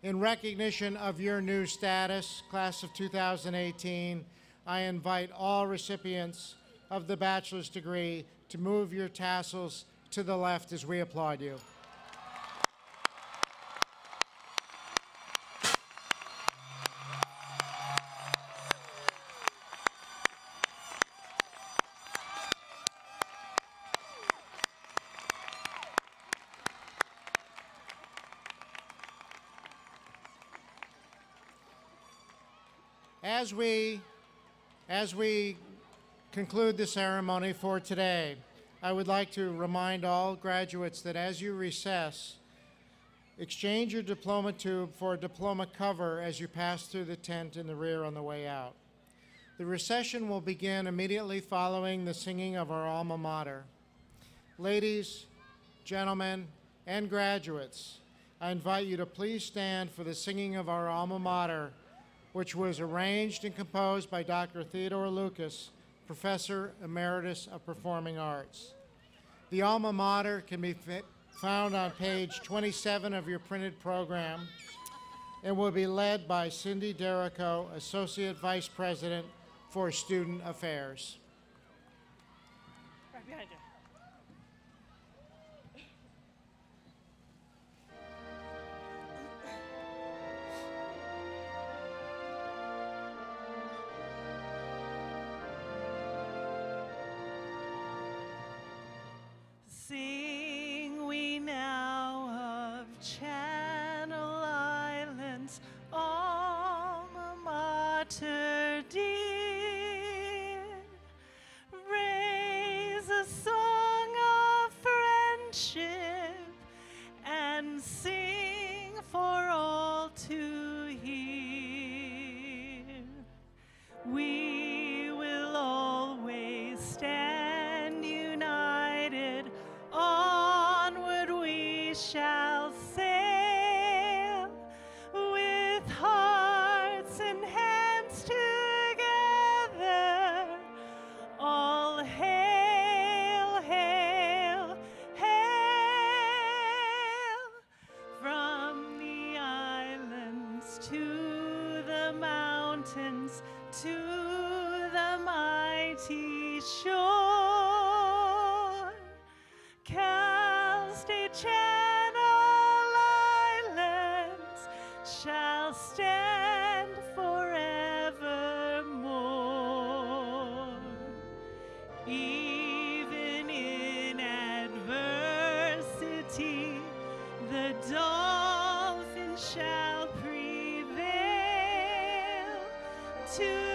In recognition of your new status, class of 2018, I invite all recipients of the bachelor's degree to move your tassels to the left as we applaud you. As we conclude the ceremony for today, I would like to remind all graduates that as you recess, exchange your diploma tube for a diploma cover as you pass through the tent in the rear on the way out. The recession will begin immediately following the singing of our alma mater. Ladies, gentlemen, and graduates, I invite you to please stand for the singing of our alma mater, which was arranged and composed by Dr. Theodore Lucas, Professor Emeritus of Performing Arts. The alma mater can be found on page 27 of your printed program and will be led by Cindy Derrico, Associate Vice President for Student Affairs. Right behind you. Sing we now of to the mountains, to the mighty shore. Cal State Channel Islands shall stand forevermore. Even in adversity, the dolphin shall prevail to